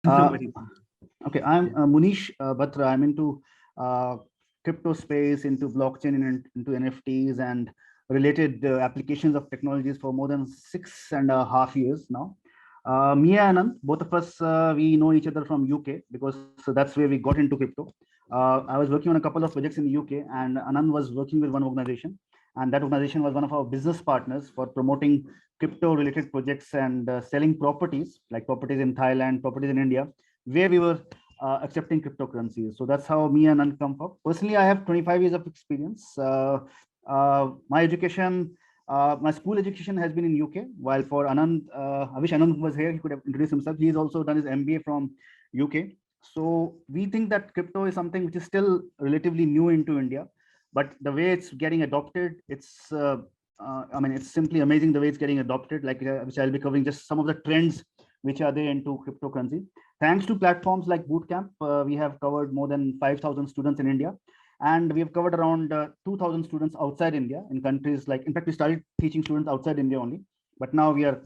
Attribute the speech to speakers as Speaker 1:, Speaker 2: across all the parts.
Speaker 1: No
Speaker 2: Uh,
Speaker 1: worries.
Speaker 2: okay, I'm
Speaker 1: Yeah.
Speaker 2: Munish Batra. I'm into crypto space, into blockchain, and into NFTs and related applications of technologies for more than 6.5 years now. Me and Anand, both of us, we know each other from UK because that's where we got into crypto. I was working on a couple of projects in the UK, and Anand was working with one organization, and that organization was one of our business partners for promoting crypto related projects and selling properties like properties in Thailand, properties in India, where we were accepting cryptocurrencies. So that's how me and Anand come up. Personally, I have 25 years of experience. My education, my school education has been in UK, while for Anand, I wish Anand was here, he could have introduced himself. He's also done his MBA from UK. So we think that crypto is something which is still relatively new into India, but the way it's getting adopted, I mean, it's simply amazing the way it's getting adopted, like which I'll be covering just some of the trends which are there into cryptocurrency. Thanks to platforms like Bootcamp, we have covered more than 5,000 students in India. And we have covered around 2,000 students outside India in countries like, in fact, we started teaching students outside India only, but now we are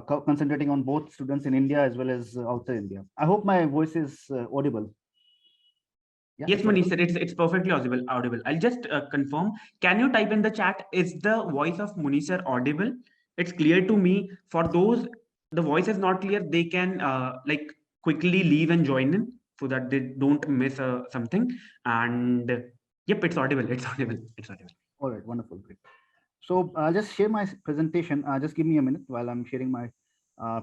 Speaker 2: concentrating on both students in India as well as outside India. I hope my voice is audible. Yeah,
Speaker 1: Yes,
Speaker 2: it's
Speaker 1: Manish
Speaker 2: audible.
Speaker 1: sir, it's perfectly audible. Audible. I'll just confirm. Can you type in the chat? Is the voice of Manish sir audible? It's clear to me. For those the voice is not clear, they can like quickly leave and join in so that they don't miss something. And yep, it's audible. It's audible. It's audible.
Speaker 2: All right, wonderful, great. So I'll just share my presentation. Just give me a minute while I'm sharing my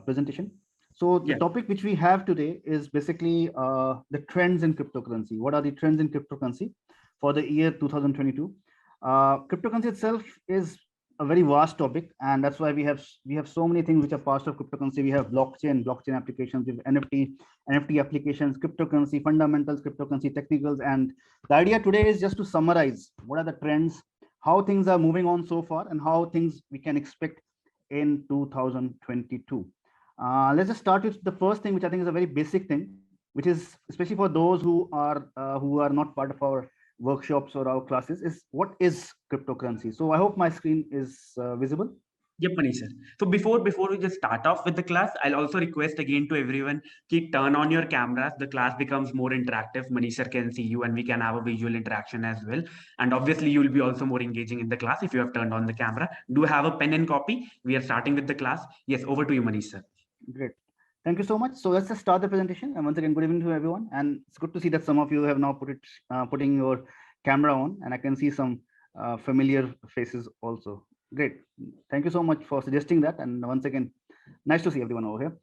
Speaker 2: presentation. So the
Speaker 1: Yeah.
Speaker 2: topic which we have today is basically the trends in cryptocurrency. What are the trends in cryptocurrency for the year 2022? Cryptocurrency itself is a very vast topic, and that's why we have so many things which are parts of cryptocurrency. We have blockchain applications, we have NFT applications, cryptocurrency fundamentals, cryptocurrency technicals, and the idea today is just to summarize what are the trends, how things are moving on so far, and how things we can expect in 2022. Let's just start with the first thing, which I think is a very basic thing, which is especially for those who are not part of our workshops or our classes, is what is cryptocurrency. So I hope my screen is visible.
Speaker 1: Yep, Manish sir. So before we just start off with the class, I'll also request again to everyone, keep turn on your cameras. The class becomes more interactive. Manish sir can see you, and we can have a visual interaction as well. And obviously, you will be also more engaging in the class if you have turned on the camera. Do have a pen and copy. We are starting with the class. Yes, over to you, Manish sir.
Speaker 2: Great. Thank you so much. So let's just start the presentation. And once again, good evening to everyone. And it's good to see that some of you have now putting your camera on, and I can see some familiar faces also. Great. Thank you so much for suggesting that. And once again, nice to see everyone over here.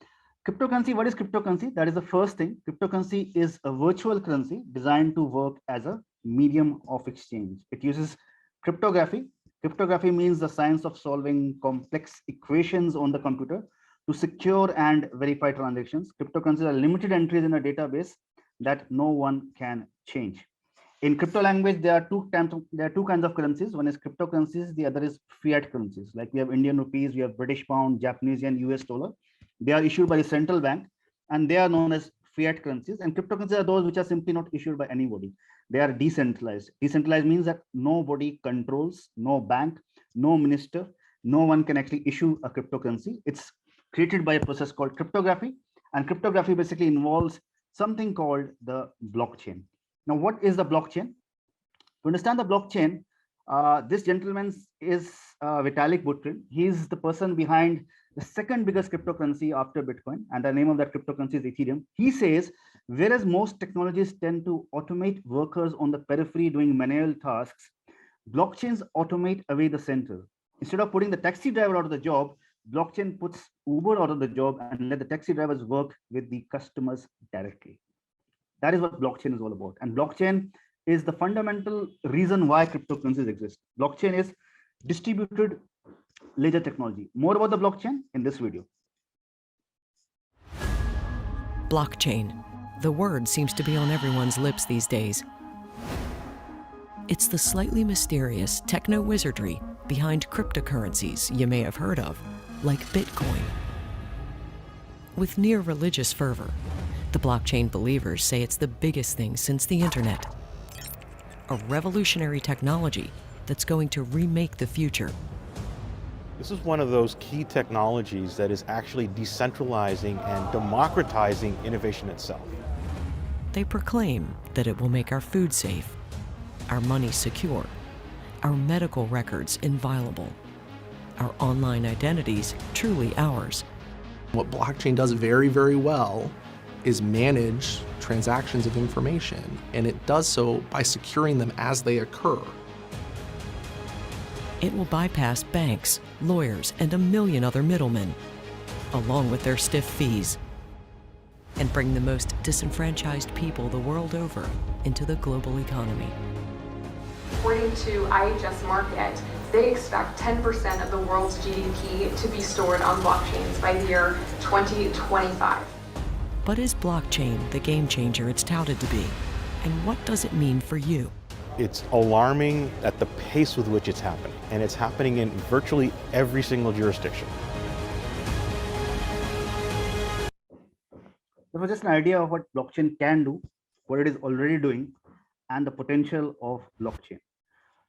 Speaker 2: Cryptocurrency, what is cryptocurrency? That is the first thing. Cryptocurrency is a virtual currency designed to work as a medium of exchange. It uses cryptography. Cryptography means the science of solving complex equations on the computer to secure and verify transactions. Cryptocurrencies are limited entries in a database that no one can change. In crypto language, there are two kinds of currencies. One is cryptocurrencies, the other is fiat currencies. Like we have Indian rupees, we have British pound, Japanese yen, US dollar. They are issued by the central bank, and they are known as fiat currencies. And cryptocurrencies are those which are simply not issued by anybody. They are decentralized. Decentralized means that nobody controls, no bank, no minister, no one can actually issue a cryptocurrency. It's created by a process called cryptography, and cryptography basically involves something called the blockchain. Now, what is the blockchain? To understand the blockchain, this gentleman is Vitalik Buterin. He's the person behind the second biggest cryptocurrency after Bitcoin, and the name of that cryptocurrency is Ethereum. He says, whereas most technologies tend to automate workers on the periphery doing manual tasks, blockchains automate away the center. Instead of putting the taxi driver out of the job, blockchain puts Uber out of the job and let the taxi drivers work with the customers directly. That is what blockchain is all about. And blockchain is the fundamental reason why cryptocurrencies exist. Blockchain is distributed ledger technology. More about the blockchain in this video.
Speaker 3: Blockchain. The word seems to be on everyone's lips these days. It's the slightly mysterious techno-wizardry behind cryptocurrencies you may have heard of, like Bitcoin. With near religious fervor, the blockchain believers say it's the biggest thing since the internet. A revolutionary technology that's going to remake the future.
Speaker 4: This is one of those key technologies that is actually decentralizing and democratizing innovation itself.
Speaker 3: They proclaim that it will make our food safe, our money secure, our medical records inviolable, our online identities truly ours.
Speaker 5: What blockchain does very, very well is manage transactions of information, and it does so by securing them as they occur.
Speaker 3: It will bypass banks, lawyers, and a million other middlemen, along with their stiff fees, and bring the most disenfranchised people the world over into the global economy.
Speaker 6: According to IHS Markit, they expect 10% of the world's GDP to be stored on blockchains by the year 2025.
Speaker 3: But is blockchain the game changer it's touted to be? And what does it mean for you?
Speaker 4: It's alarming at the pace with which it's happening, and it's happening in virtually every single jurisdiction.
Speaker 2: There was just an idea of what blockchain can do, what it is already doing, and the potential of blockchain.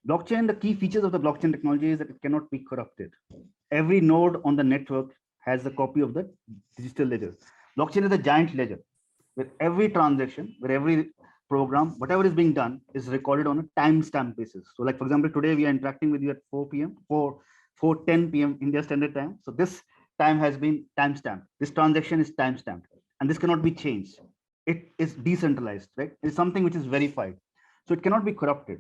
Speaker 2: Blockchain, the key features of the blockchain technology is that it cannot be corrupted. Every node on the network has a copy of the digital ledger. Blockchain is a giant ledger where every transaction, where every program, whatever is being done is recorded on a timestamp basis. So like, for example, today we are interacting with you at 4:10 p.m. India Standard Time. So this time has been timestamped. This transaction is timestamped, and this cannot be changed. It is decentralized, right? It's something which is verified. So it cannot be corrupted.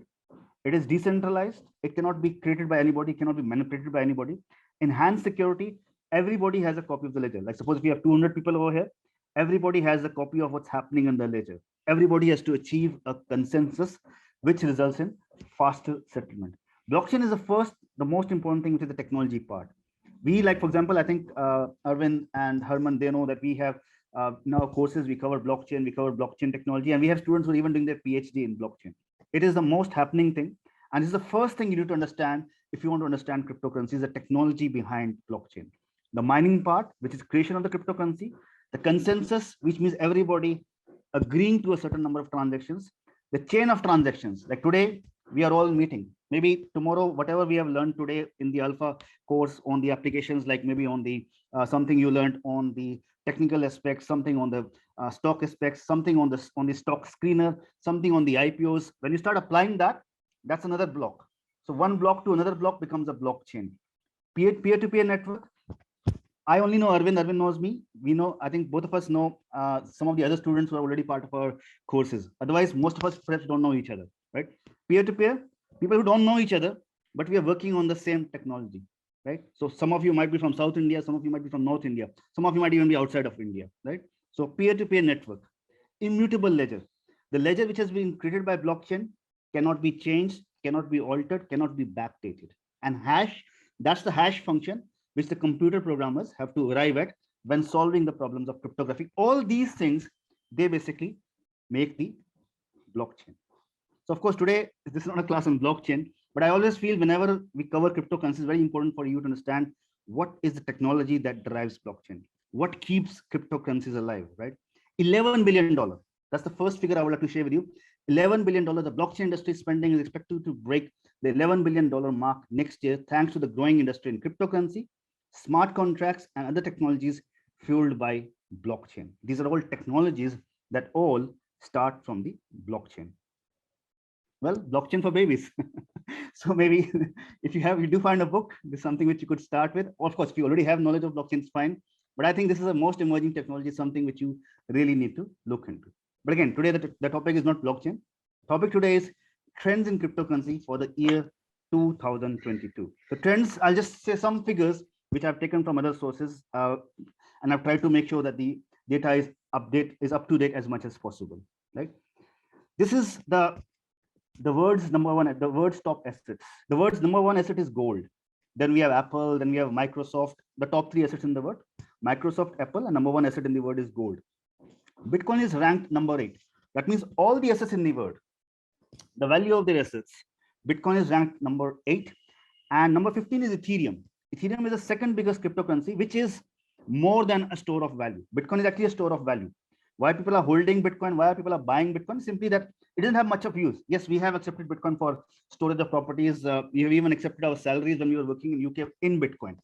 Speaker 2: It is decentralized. It cannot be created by anybody, cannot be manipulated by anybody. Enhanced security, everybody has a copy of the ledger. Like suppose if we have 200 people over here, everybody has a copy of what's happening in the ledger. Everybody has to achieve a consensus, which results in faster settlement. Blockchain is the most important thing, which is the technology part. We, like, for example, I think Arvind and Herman, they know that we have in our courses, we cover blockchain technology, and we have students who are even doing their PhD in blockchain. It is the most happening thing. And it's the first thing you need to understand if you want to understand cryptocurrency, is the technology behind blockchain. The mining part, which is creation of the cryptocurrency, the consensus, which means everybody agreeing to a certain number of transactions, the chain of transactions, like today, we are all meeting. Maybe tomorrow, whatever we have learned today in the alpha course on the applications, like maybe on the something you learned on the technical aspects, something on the stock aspects, something on the stock screener, something on the IPOs. When you start applying that, that's another block. So one block to another block becomes a blockchain. Peer-to-peer network. I only know Arvind. Arvind knows me. We know, I think both of us know some of the other students who are already part of our courses. Otherwise, most of us perhaps don't know each other, right? Peer-to-peer, people who don't know each other, but we are working on the same technology, right? So some of you might be from South India, some of you might be from North India, some of you might even be outside of India, right? So peer-to-peer network, immutable ledger. The ledger which has been created by blockchain cannot be changed, cannot be altered, cannot be backdated. And hash, that's the hash function which the computer programmers have to arrive at when solving the problems of cryptography. All these things, they basically make the blockchain. So of course, today, this is not a class on blockchain, but I always feel whenever we cover cryptocurrency, it's very important for you to understand what is the technology that drives blockchain, what keeps cryptocurrencies alive, right? $11 billion. That's the first figure I would like to share with you. $11 billion, the blockchain industry spending is expected to break the $11 billion mark next year, thanks to the growing industry in cryptocurrency, smart contracts, and other technologies fueled by blockchain. These are all technologies that all start from the blockchain. Well, blockchain for babies. So maybe if you do find a book, this is something which you could start with. Of course, if you already have knowledge of blockchain, it's fine. But I think this is the most emerging technology, something which you really need to look into. But again, today the topic is not blockchain. The topic today is trends in cryptocurrency for the year 2022. The trends, I'll just say some figures which I've taken from other sources, and I've tried to make sure that the data is up to date as much as possible. Right? This is the world's number one, the world's top assets. The world's number one asset is gold. Then we have Apple, then we have Microsoft. The top three assets in the world: Microsoft, Apple, and number one asset in the world is gold. Bitcoin is ranked number 8. That means all the assets in the world, the value of their assets, Bitcoin is ranked number 8. And number 15 is Ethereum. Ethereum is the second biggest cryptocurrency, which is more than a store of value. Bitcoin is actually a store of value. Why people are holding Bitcoin, why people are buying Bitcoin? Simply that it doesn't have much of use. Yes, we have accepted Bitcoin for storage of properties. We have even accepted our salaries when we were working in UK in Bitcoin.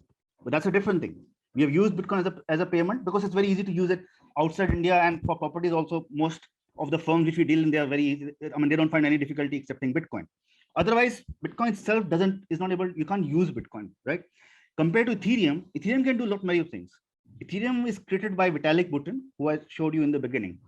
Speaker 2: But that's a different thing. We have used Bitcoin as a payment because it's very easy to use it outside India, and for properties also, most of the firms which we deal in, they are very easy. I mean, they don't find any difficulty accepting Bitcoin. Otherwise, Bitcoin itself is not able, you can't use Bitcoin, right? Compared to Ethereum, Ethereum can do a lot many things. Ethereum is created by Vitalik Buterin, who I showed you in the beginning.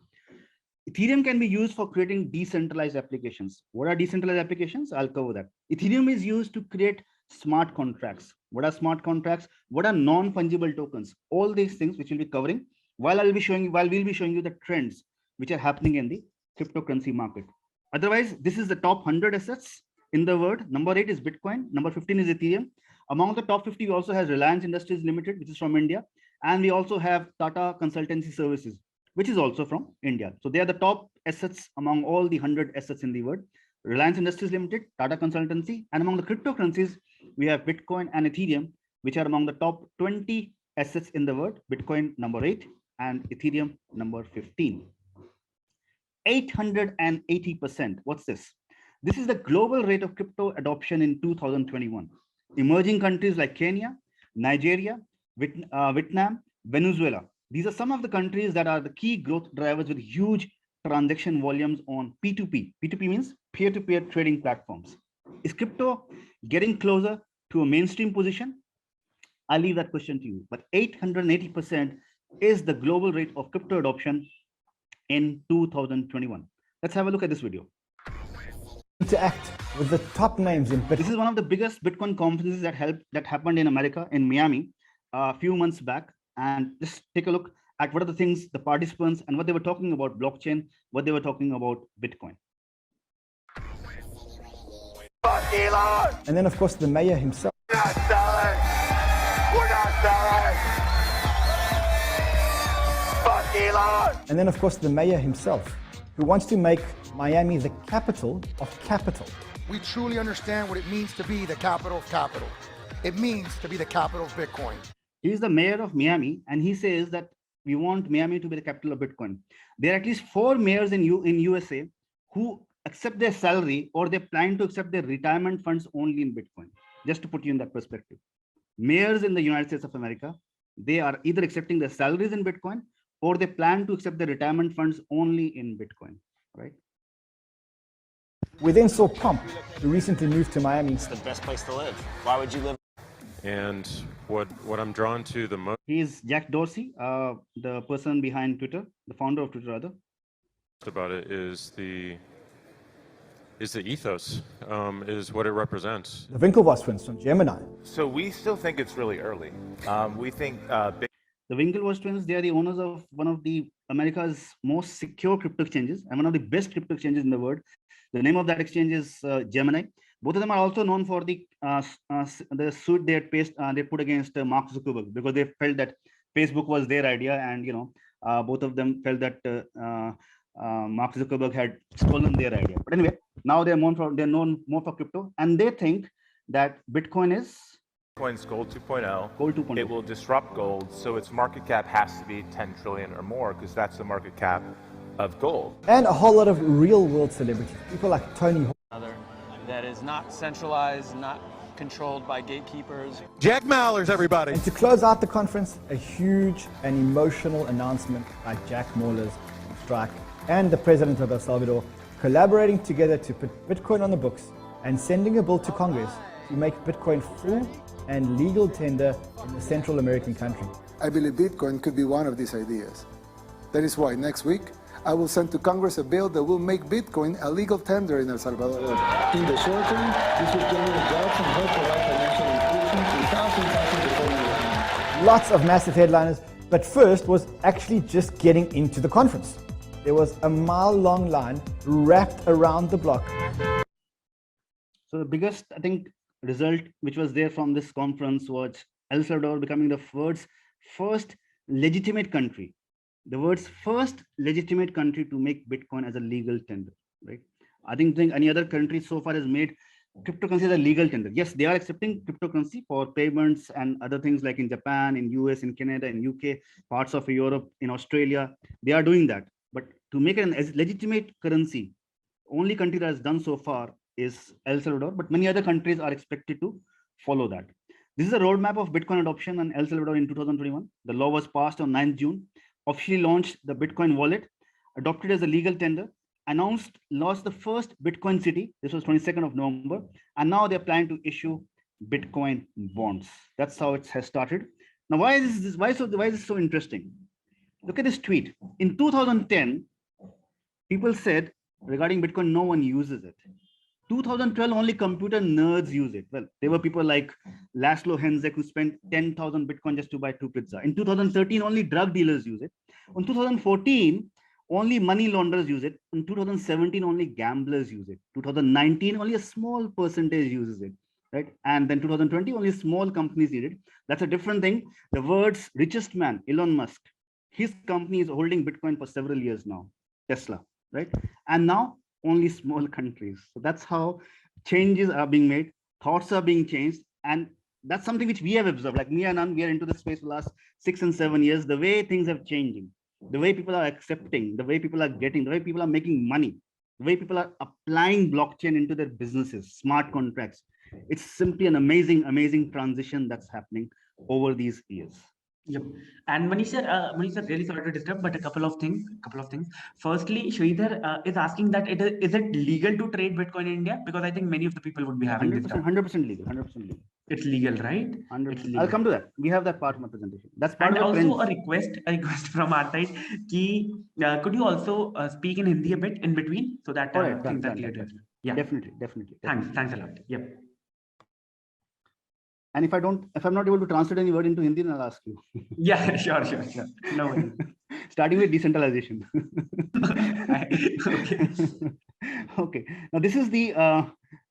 Speaker 2: Ethereum can be used for creating decentralized applications. What are decentralized applications? I'll cover that. Ethereum is used to create smart contracts. What are smart contracts? What are non-fungible tokens? All these things which we'll be covering while we'll be showing you the trends which are happening in the cryptocurrency market. Otherwise, this is the top 100 assets in the world. Number 8 is Bitcoin. Number 15 is Ethereum. Among the top 50, we also have Reliance Industries Limited, which is from India. And we also have Tata Consultancy Services, which is also from India. So they are the top assets among all the 100 assets in the world. Reliance Industries Limited, Tata Consultancy, and among the cryptocurrencies, we have Bitcoin and Ethereum, which are among the top 20 assets in the world. Bitcoin number 8 and Ethereum number 15. 880%. What's this? This is the global rate of crypto adoption in 2021. Emerging countries like Kenya, Nigeria, Vietnam, Venezuela. These are some of the countries that are the key growth drivers with huge transaction volumes on P2P. P2P means peer-to-peer trading platforms. Is crypto getting closer to a mainstream position? I'll leave that question to you. But 880% is the global rate of crypto adoption in 2021. Let's have a look at this video.
Speaker 7: Interact with the top names in Bitcoin.
Speaker 2: This is one of the biggest Bitcoin conferences that happened in America, in Miami, a few months back. And just take a look at what are the things, the participants, and what they were talking about blockchain, what they were talking about Bitcoin.
Speaker 7: And then, of course, the mayor himself.
Speaker 8: We're not selling. We're not selling. Fuck Elon.
Speaker 7: And then, of course, the mayor himself, who wants to make Miami the capital of capital.
Speaker 9: We truly understand what it means to be the capital of capital. It means to be the capital of Bitcoin.
Speaker 2: He's the mayor of Miami, and he says that we want Miami to be the capital of Bitcoin. There are at least 4 mayors in USA who accept their salary, or they plan to accept their retirement funds only in Bitcoin. Just to put you in that perspective. Mayors in the United States of America, they are either accepting their salaries in Bitcoin, or they plan to accept their retirement funds only in Bitcoin, right?
Speaker 7: We then saw Pomp, who recently moved to Miami.
Speaker 10: It's the best place to live. Why would you live?
Speaker 11: And what I'm drawn to the most
Speaker 2: He's Jack Dorsey, the person behind Twitter, the founder of Twitter, rather.
Speaker 11: about it is the ethos, is what it represents.
Speaker 7: The Winklevoss twins from Gemini.
Speaker 12: So we still think it's really early. We think
Speaker 2: the Winklevoss twins, they are the owners of one of the America's most secure crypto exchanges and one of the best crypto exchanges in the world. The name of that exchange is Gemini. Both of them are also known for the suit they had they put against Mark Zuckerberg, because they felt that Facebook was their idea, and both of them felt that Mark Zuckerberg had stolen their idea. But anyway, now they're known more for crypto, and they think that Bitcoin is
Speaker 12: Bitcoin's gold 2.0.
Speaker 2: Gold 2.0.
Speaker 12: It will disrupt gold, so its market cap has to be 10 trillion or more, because that's the market cap of gold.
Speaker 7: And a whole lot of real world celebrities. People like Tony Hawk.
Speaker 10: That is not centralized, not controlled by gatekeepers.
Speaker 8: Jack Mallers, everybody.
Speaker 7: And to close out the conference, a huge and emotional announcement by Jack Mallers from Strike and the president of El Salvador, collaborating together to put Bitcoin on the books and sending a bill to Congress to make Bitcoin full and legal tender in the Central American country.
Speaker 13: I believe Bitcoin could be one of these ideas. That is why next week, I will send to Congress a bill that will make Bitcoin a legal tender in El Salvador.
Speaker 14: In the short term, this will generate jobs and help provide financial inclusion to thousands of people.
Speaker 7: Lots of massive headliners, but first was actually just getting into the conference. There was a mile-long line wrapped around the block.
Speaker 2: So the biggest, I think, result which was there from this conference was El Salvador becoming the world's first legitimate country. The world's first legitimate country to make Bitcoin as a legal tender, right? I think any other country so far has made cryptocurrency as a legal tender. Yes, they are accepting cryptocurrency for payments and other things, like in Japan, in US, in Canada, in UK, parts of Europe, in Australia. They are doing that. But to make it as legitimate currency, Only country that has done so far is El Salvador, but many other countries are expected to follow that. This is a roadmap of Bitcoin adoption in El Salvador in 2021. The law was passed on 9th June, officially launched the Bitcoin wallet, adopted as a legal tender, launched the first Bitcoin city. This was 22nd of November. And now they're planning to issue Bitcoin bonds. That's how it has started. Now, why is this so interesting? Look at this tweet. In 2010, people said regarding Bitcoin, no one uses it. 2012, only computer nerds use it. Well, there were people like Laszlo Henzek who spent 10,000 Bitcoin just to buy 2 pizza. In 2013, only drug dealers use it. In 2014, only money launderers use it. In 2017, only gamblers use it. 2019, only a small percentage uses it, right? And then 2020, only small companies use it. That's a different thing. The world's richest man, Elon Musk, his company is holding Bitcoin for several years now, Tesla, right? And now only small countries. So that's how changes are being made, thoughts are being changed, and that's something which we have observed. Like me and Anand, we are into the space for the last 6 and 7 years. The way things are changing, the way people are accepting, the way people are getting, the way people are making money, the way people are applying blockchain into their businesses, smart contracts. It's simply an amazing transition that's happening over these years.
Speaker 1: Yep. And Manisha, really sorry to disturb, but a couple of things. Firstly, Sridhar is asking that is it legal to trade Bitcoin in India? Because I think many of the people would be having this doubt.
Speaker 2: 100% legal. 100% legal.
Speaker 1: It's legal, right?
Speaker 2: 100%.
Speaker 1: It's legal.
Speaker 2: I'll come to that. We have that part of my presentation. That's part
Speaker 1: and
Speaker 2: of the
Speaker 1: also a request from our side. Could you also speak in Hindi a bit in between so that things are clear?
Speaker 2: Yeah, definitely.
Speaker 1: Thanks a lot. Yep.
Speaker 2: And if I'm not able to translate any word into Hindi, then I'll ask you.
Speaker 1: Yeah, sure. No worries.
Speaker 2: Starting with decentralization.
Speaker 1: Okay.
Speaker 2: Okay. Now this is the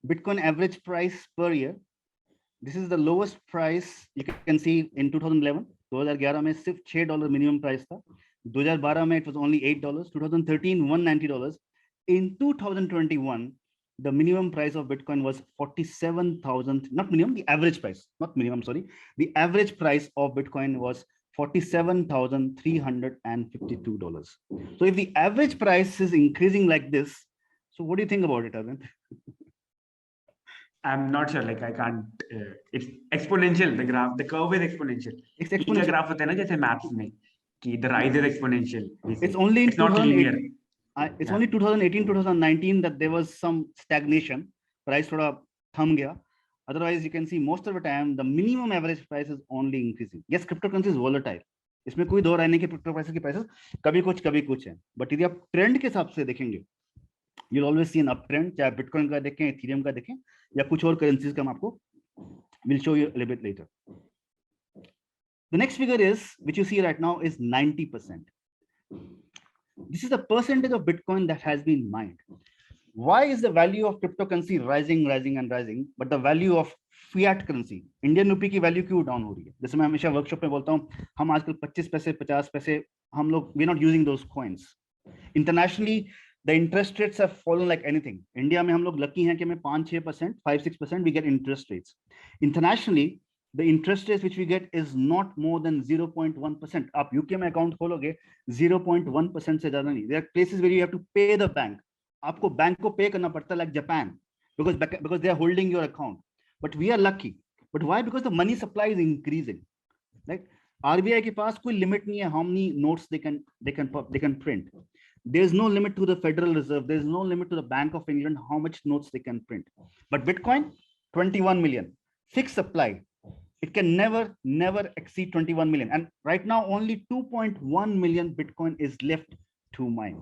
Speaker 2: Bitcoin average price per year. This is the lowest price you can see in 2011. 2011 में सिर्फ $6 minimum price था. 2012 में it was only $8. 2013 $190. In 2021, the minimum price of Bitcoin was 47,000. Not minimum, the average price. Not minimum, sorry. The average price of Bitcoin was $47,352. So if the average price is increasing like this, so what do you think about it, Arvind?
Speaker 1: I'm not sure. Like I can't. It's exponential. The curve is exponential.
Speaker 2: It's exponential.
Speaker 1: graph होता है ना जैसे maths में कि the rise is exponential.
Speaker 2: It's only in
Speaker 1: it's not linear.
Speaker 2: It's only 2018, 2019 that there was some stagnation. Price थोड़ा थम गया. Otherwise, you can see most of the time the minimum average price is only increasing. Yes, cryptocurrency is volatile. इसमें कोई दो राय नहीं कि crypto prices की prices कभी कुछ है. But यदि आप trend के हिसाब से देखेंगे, you'll always see an uptrend. चाहे Bitcoin का देखें, Ethereum का देखें, या कुछ और currencies का हम आपको will show you a little bit later. The next figure is, which you see right now, is 90%. This is the percentage of Bitcoin that has been mined. Why is the value of cryptocurrency rising, but the value of fiat currency, Indian rupee की value क्यों down हो रही है? जैसे मैं हमेशा workshop में बोलता हूँ, हम आजकल 25 पैसे, 50 पैसे, हम लोग we're not using those coins. Internationally, the interest rates have fallen like anything. India में हम लोग lucky हैं कि हमें 5-6%, 5-6% we get interest rates. Internationally, the interest rates which we get is not more than 0.1%. आप UK में account खोलोगे 0.1% से ज़्यादा नहीं. There are places where you have to pay the bank. आपको बैंक को pay करना पड़ता है like Japan because they are holding your account. But we are lucky. But why? Because the money supply is increasing. Right? RBI के पास कोई limit नहीं है how many notes they can print. There is no limit to the Federal Reserve. There is no limit to the Bank of England how much notes they can print. But Bitcoin, 21 million. Fixed supply. It can never exceed 21 million. And right now, only 2.1 million Bitcoin is left to mine.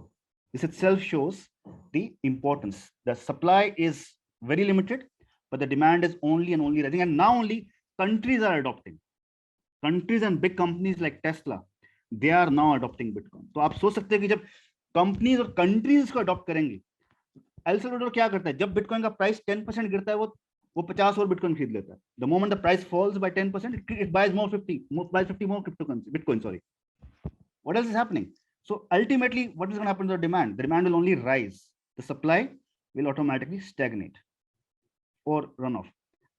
Speaker 2: This itself shows the importance. The supply is very limited, but the demand is only and only rising. And now only countries are adopting. Countries and big companies like Tesla, they are now adopting Bitcoin. So आप सोच सकते हैं कि जब companies और countries इसको adopt करेंगे, El Salvador क्या करता है, जब बिटकॉइन का प्राइस 10% गिरता है, वो 50 और बिटकॉइन खरीद लेता है. The moment the price falls by 10%, it buys more 50 more cryptocurrency, Bitcoin, sorry. What else is happening? So ultimately, what is going to happen to the demand? The demand will only rise. The supply will automatically stagnate or run off.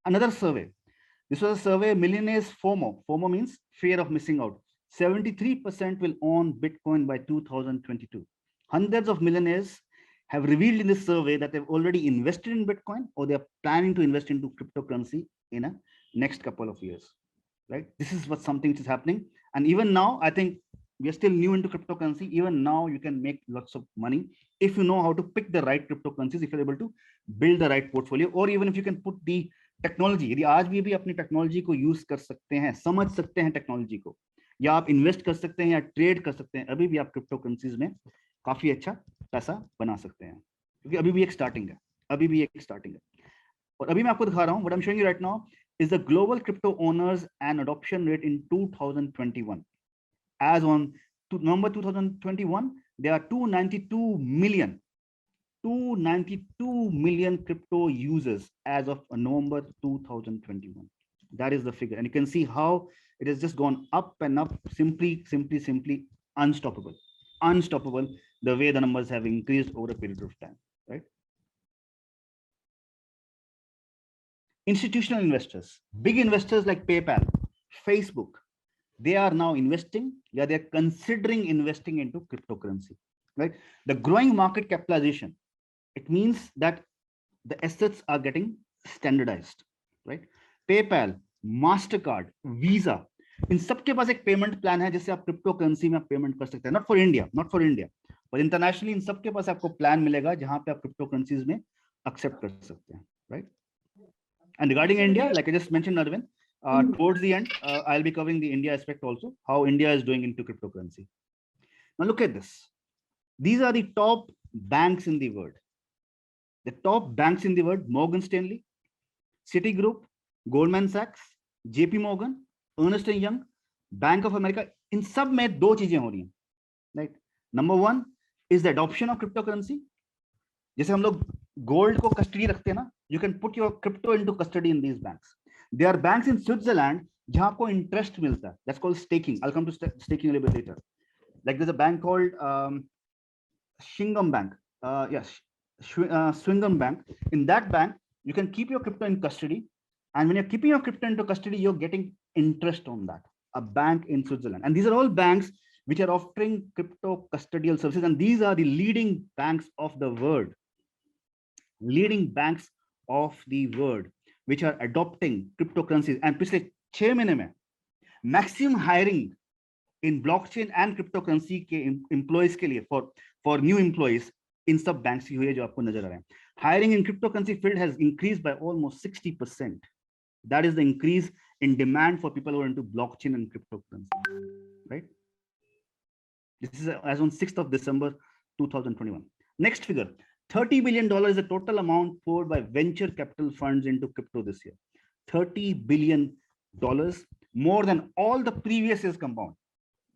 Speaker 2: Another survey. This was a survey, millionaires FOMO. FOMO means fear of missing out. 73% will own Bitcoin by 2022. Hundreds of millionaires have revealed in this survey that they've already invested in Bitcoin or they're planning to invest into cryptocurrency in a next couple of years, right? This is what something which is happening. And even now, I think we are still new into cryptocurrency. Even now, you can make lots of money if you know how to pick the right cryptocurrencies, if you're able to build the right portfolio, or even if you can put the technology. यदि आज भी अपनी technology को use कर सकते हैं, समझ सकते हैं टेक्नोलॉजी को, या आप इन्वेस्ट कर सकते हैं या ट्रेड कर सकते हैं, अभी भी आप क्रिप्टोकरेंसीज में काफी अच्छा पैसा बना सकते हैं, क्योंकि अभी भी एक स्टार्टिंग है, अभी भी एक स्टार्टिंग है. और अभी मैं आपको दिखा रहा हूं, what I am showing you right now is the global crypto owners and adoption rate in 2021. As on November 2021, there are 292 million crypto users as of November 2021. That is the figure, and you can see how it has just gone up and up, simply unstoppable, the way the numbers have increased over a period of time, right? Institutional investors, big investors like PayPal, Facebook, they are now investing, they're considering investing into cryptocurrency, right? The growing market capitalization, it means that the assets are getting standardized, right? PayPal, Mastercard, Visa, इन सबके पास एक payment plan है जिससे आप crypto currency में payment कर सकते हैं. Not for India, पर इंटरनेशनली इन सबके पास आपको प्लान मिलेगा जहां पे आप क्रिप्टो करेंसीज में एक्सेप्ट कर सकते हैं, right? And regarding India, like I just mentioned, Arvind, towards the end, I'll be covering the India aspect also, how India is doing into cryptocurrency. Now look at this. These are the top banks in the world. The top banks in the world: Morgan Stanley, Citigroup, Goldman Sachs, JP Morgan, Ernst & Young, Bank of America. In सब में दो चीजें हो रही हैं, right? Number one is the adoption of cryptocurrency. जैसे हम लोग गोल्ड को कस्टडी रखते हैं ना, you can put your crypto into custody in these banks. There are banks in Switzerland जहां आपको interest मिलता है. That's called staking. I'll come to staking a little bit later. Like there's a bank called Swingham Bank. Swingham Bank. In that bank, you can keep your crypto in custody, and when you're keeping your crypto into custody, you're getting interest on that. A bank in Switzerland, and these are all banks which are offering crypto custodial services, and these are the leading banks of the world. Leading banks of the world which are adopting cryptocurrencies. And पिछले 6 महीने में maximum hiring in blockchain and cryptocurrency के employees के लिए for new employees इन सब banks की हुई है जो आपको नजर आ रहे हैं. Hiring in cryptocurrency field has increased by almost 60%. That is the increase in demand for people who are into blockchain and cryptocurrency, right? This is as on 6th of December 2021. Next figure. $30 billion is the total amount poured by venture capital funds into crypto this year. $30 billion, more than all the previous years combined.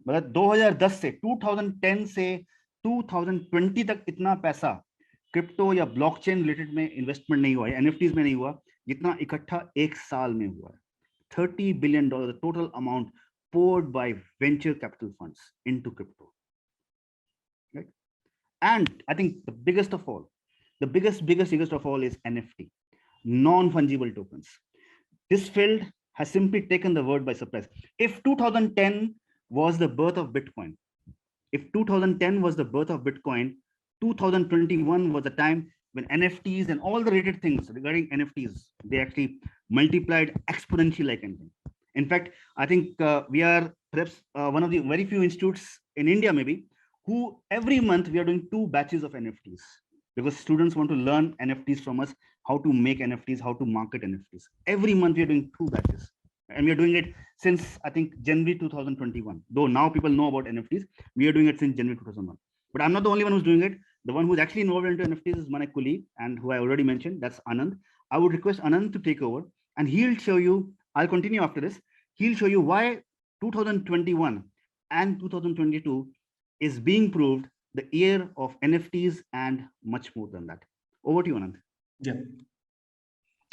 Speaker 2: मतलब 2010 से 2010 से 2020 तक इतना पैसा crypto या blockchain related में investment नहीं हुआ है, एनएफटीज में नहीं हुआ, जितना इकट्ठा एक साल में हुआ है. $30 billion, the total amount poured by venture capital funds into crypto. Right? And I think the biggest of all, the biggest of all is NFT, non-fungible tokens. This field has simply taken the world by surprise. If 2010 was the birth of Bitcoin, 2021 was the time when NFTs and all the related things regarding NFTs, they actually multiplied exponentially like anything. In fact, I think we are perhaps one of the very few institutes in India, maybe, who every month we are doing 2 batches of NFTs, because students want to learn NFTs from us, how to make NFTs, how to market NFTs. Every month we are doing 2 batches, and we are doing it since I think January 2021. Though now people know about NFTs, we are doing it since January 2001. But I'm not the only one who's doing it. The one who's actually involved into NFTs is my colleague, and who I already mentioned, that's Anand. I would request Anand to take over, and he'll show you, I'll continue after this, he'll show you why 2021 and 2022 is being proved the year of NFTs and much more than that. Over to you, Anand.
Speaker 1: Yeah.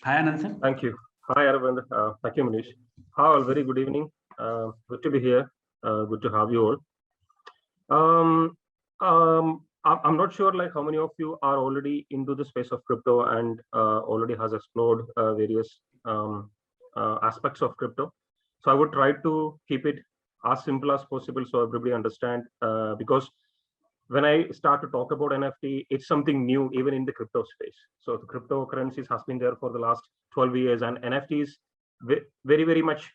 Speaker 1: Hi, Anand sir.
Speaker 15: Thank you. Hi, Arvind. Thank you, Manish. Hi, all. Very good evening. Good to be here. Good to have you all. I'm not sure like how many of you are already into the space of crypto and already has explored various aspects of crypto. So I would try to keep it as simple as possible so everybody understand, because when I start to talk about NFT, it's something new even in the crypto space. So the cryptocurrencies has been there for the last 12 years, and NFTs very, very much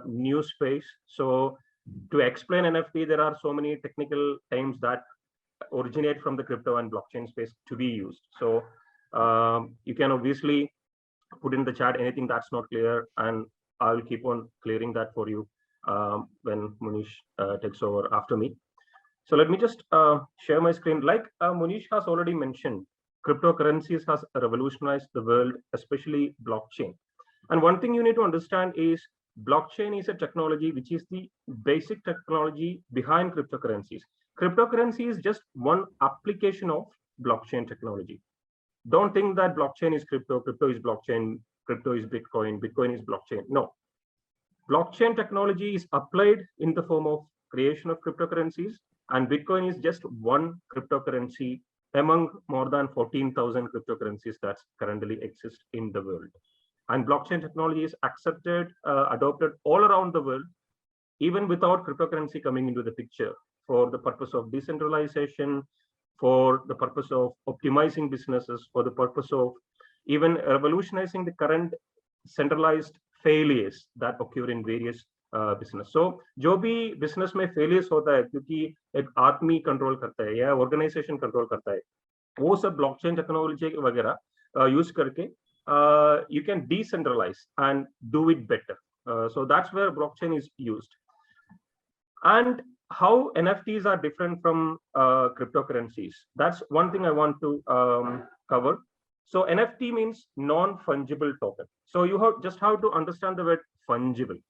Speaker 15: new space. So to explain NFT, there are so many technical terms that originate from the crypto and blockchain space to be used. So you can obviously put in the chat anything that's not clear, and I'll keep on clearing that for you when Munish takes over after me. So let me just share my screen. Like Munish has already mentioned, cryptocurrencies has revolutionized the world, especially blockchain. And one thing you need to understand is blockchain is a technology which is the basic technology behind cryptocurrencies. Cryptocurrency is just one application of blockchain technology. Don't think that blockchain is crypto, crypto is blockchain, crypto is Bitcoin, Bitcoin is blockchain. No. Blockchain technology is applied in the form of creation of cryptocurrencies, and Bitcoin is just one cryptocurrency among more than 14,000 cryptocurrencies that currently exist in the world. And blockchain technology is accepted, adopted all around the world, even without cryptocurrency coming into the picture, for the purpose of decentralization, for the purpose of optimizing businesses, for the purpose of even revolutionizing the current centralized failures that occur in various business. So जो भी business में failures होता है क्योंकि एक आदमी control करता है या organization control करता है, वो सब blockchain technology वगैरह use करके you can decentralize and do it better. So that's where blockchain is used. And how NFTs are different from cryptocurrencies. That's one thing I want to cover. So NFT means non-fungible token. So you just have to understand the word fungible.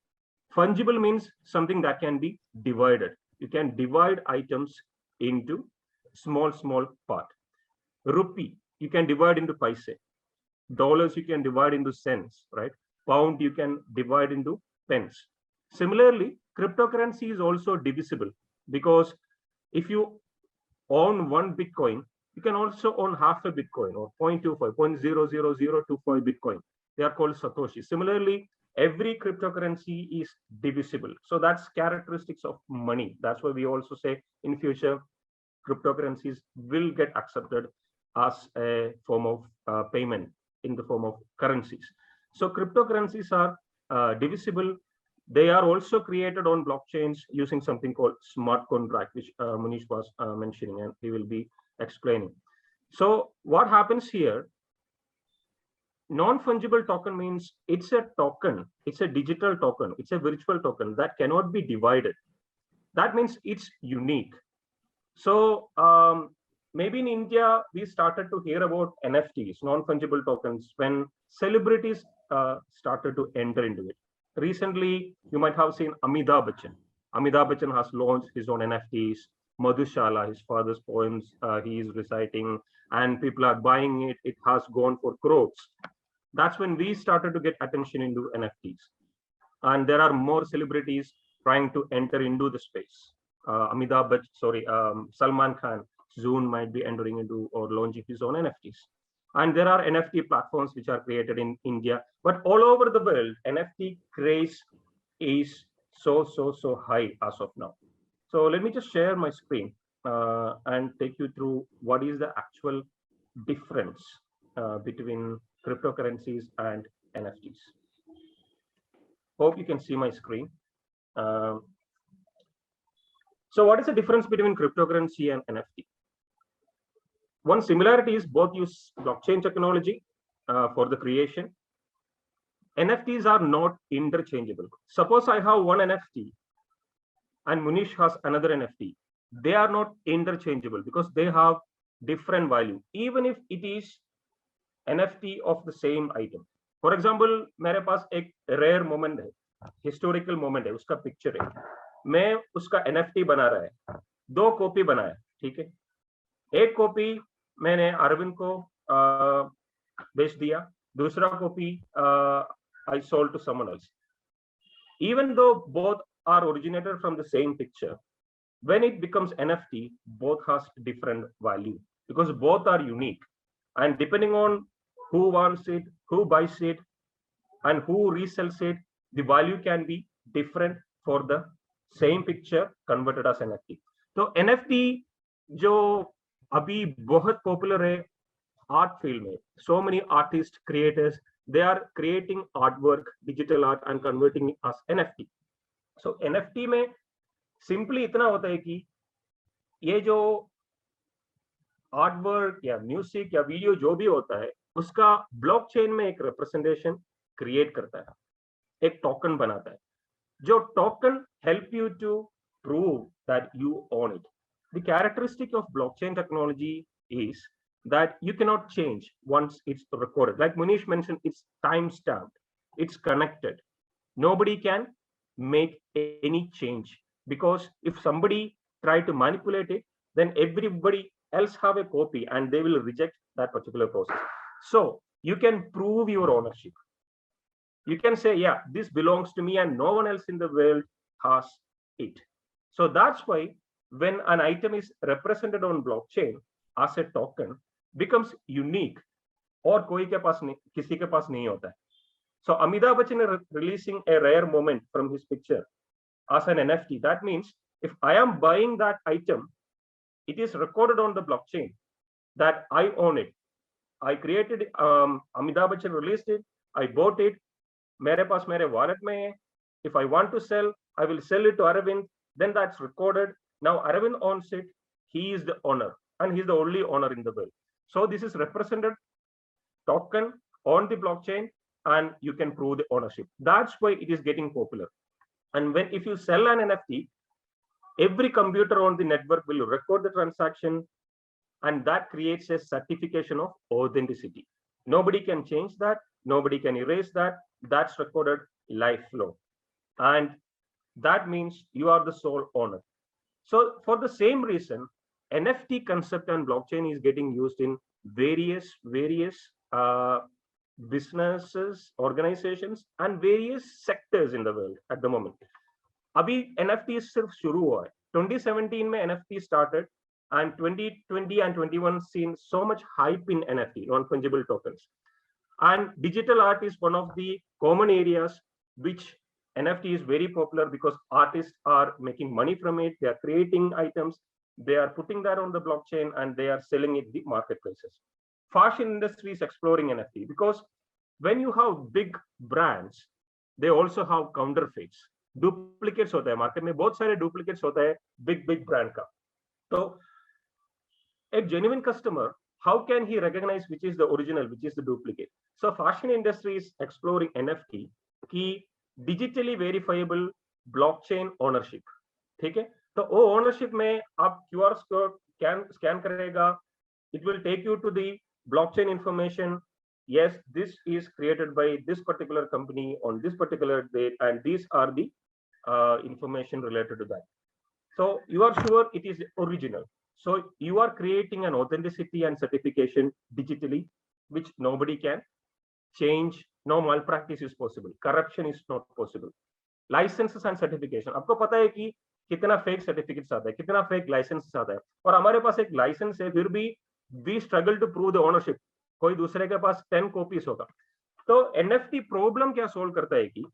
Speaker 15: Fungible means something that can be divided. You can divide items into small part. Rupee, you can divide into paise. Dollars, you can divide into cents, right? Pound, you can divide into pence. Similarly, cryptocurrency is also divisible, because if you own one Bitcoin, you can also own half a Bitcoin, or 0.25, 0.00025 Bitcoin. They are called Satoshi. Similarly, every cryptocurrency is divisible. So that's characteristics of money. That's why we also say in future, cryptocurrencies will get accepted as a form of payment in the form of currencies. So cryptocurrencies are divisible. They are also created on blockchains using something called smart contract, which Munish was mentioning, and he will be explaining. So what happens here, non-fungible token means it's a token, it's a digital token, it's a virtual token that cannot be divided. That means it's unique. So maybe in India, we started to hear about NFTs, non-fungible tokens, when celebrities started to enter into it. Recently, you might have seen Amitabh Bachchan. Amitabh Bachchan has launched his own NFTs. Madhushala, his father's poems, he is reciting, and people are buying it. It has gone for crores. That's when we started to get attention into NFTs. And there are more celebrities trying to enter into the space. Salman Khan soon might be entering into or launching his own NFTs. And there are NFT platforms which are created in India, but all over the world, NFT craze is so high as of now. So let me just share my screen and take you through what is the actual difference between cryptocurrencies and NFTs. Hope you can see my screen. So what is the difference between cryptocurrency and NFT? One similarity is both use blockchain technology for the creation. NFTs are not interchangeable. Suppose I have one NFT and Munish has another NFT. They are not interchangeable because they have different value, even if it is NFT of the same item. For example, मेरे पास एक rare moment है, historical moment है, उसका picture है, मैं उसका NFT बना रहा है, 2 कॉपी बनाया, ठीक है, एक कॉपी मैंने अरविंद को बेच दिया, दूसरा copy I sold to someone else. Even though both are originated from the same picture, when it becomes NFT, both has different value because both are unique, and depending on who wants it, who buys it, and who resells it, the value can be different for the same picture converted as NFT. So NFT जो अभी बहुत popular है art field में, so many artists, creators, they are creating artwork, digital art and converting it as NFT. So NFT में simply इतना होता है कि ये जो आर्टवर्क या म्यूजिक या वीडियो जो भी होता है उसका ब्लॉकचेन में एक रिप्रेजेंटेशन क्रिएट करता है, एक टोकन बनाता है, जो token help you to prove that you own it. The characteristic of blockchain technology is that you cannot change once it's recorded. Like Munish mentioned, it's time-stamped, it's connected. Nobody can make any change, because if somebody try to manipulate it, then everybody else have a copy and they will reject that particular process. So you can prove your ownership. You can say, yeah, this belongs to me and no one else in the world has it. So that's why when an item is represented on blockchain as a token, becomes unique, और कोई के पास नहीं, किसी के पास नहीं होता है. So Amitabh Bachchan is releasing a rare moment from his picture as an NFT. That means if I am buying that item, it is recorded on the blockchain that I own it. I created it, Amitabh Bachchan released it, I bought it, मेरे पास मेरे wallet में है. If I want to sell, I will sell it to Aravind, then that's recorded. Now Aravind owns it, he is the owner and he's the only owner in the world. So this is represented token on the blockchain and you can prove the ownership. That's why it is getting popular. And when if you sell an NFT, every computer on the network will record the transaction and that creates a certification of authenticity. Nobody can change that, nobody can erase that, that's recorded lifelong. And that means you are the sole owner. So for the same reason, NFT concept and blockchain is getting used in various businesses, organizations, and various sectors in the world at the moment. अभी NFT सिर्फ शुरू हुआ है. 2017 में NFT started, and 2020 and 21 seen so much hype in NFT, non-fungible tokens. And digital art is one of the common areas which NFT is very popular because artists are making money from it. They are creating items, they are putting that on the blockchain and they are selling it in the marketplaces. Fashion industry is exploring NFT because when you have big brands, they also have counterfeits. Duplicates होता है market में, बहुत सारे duplicates होता है big brand का. So a genuine customer, how can he recognize which is the original, which is the duplicate? So fashion industry is exploring NFT की digitally verifiable blockchain ownership. ठीक है, तो वो ownership में आप QR code scan करेगा, it will take you to the blockchain information. Yes, this is created by this particular company on this particular date, and these are the information related to that. So you are sure it is original. So you are creating an authenticity and certification digitally, which nobody can change. No malpractice is possible. Corruption is not possible. Licenses and certification. आपको पता है कि कितना fake certificates आता है, कितना fake licenses आता है, और हमारे पास एक license है, फिर भी we struggle to prove the ownership. कोई दूसरे के पास 10 copies होगा. तो NFT problem क्या solve करता है कि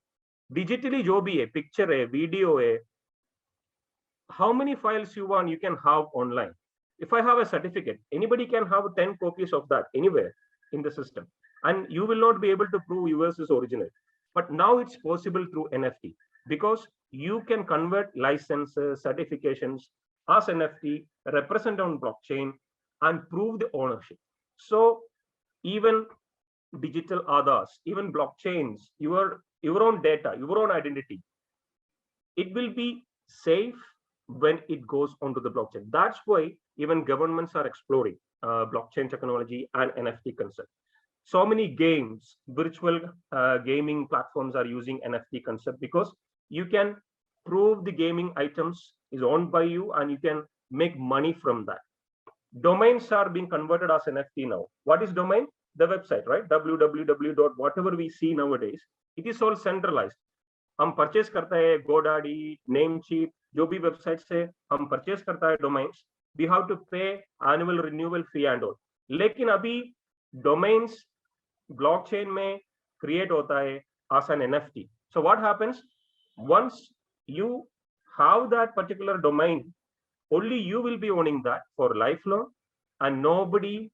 Speaker 15: digitally जो भी है, picture है, video है, how many files you want you can have online. If I have a certificate, anybody can have 10 copies of that anywhere in the system, and you will not be able to prove yours is original. But now it's possible through NFT because you can convert licenses, certifications as NFT, represent on blockchain, and prove the ownership. So even digital others, even blockchains, your own data, your own identity, it will be safe when it goes onto the blockchain. That's why even governments are exploring blockchain technology and NFT concept. So many games, virtual gaming platforms are using NFT concept because you can prove the gaming items is owned by you and you can make money from that. Domains are being converted as NFT now. What is domain? The website, right? www. Whatever we see nowadays, it is all centralized. हम purchase करता है GoDaddy, Namecheap, जो भी website से हम purchase करता है domains, we have to pay annual renewal fee and all. लेकिन अभी डोमेन्स ब्लॉकचेन में क्रिएट होता है as an NFT. So what happens once you have that particular domain Only you will be owning that for lifelong, and nobody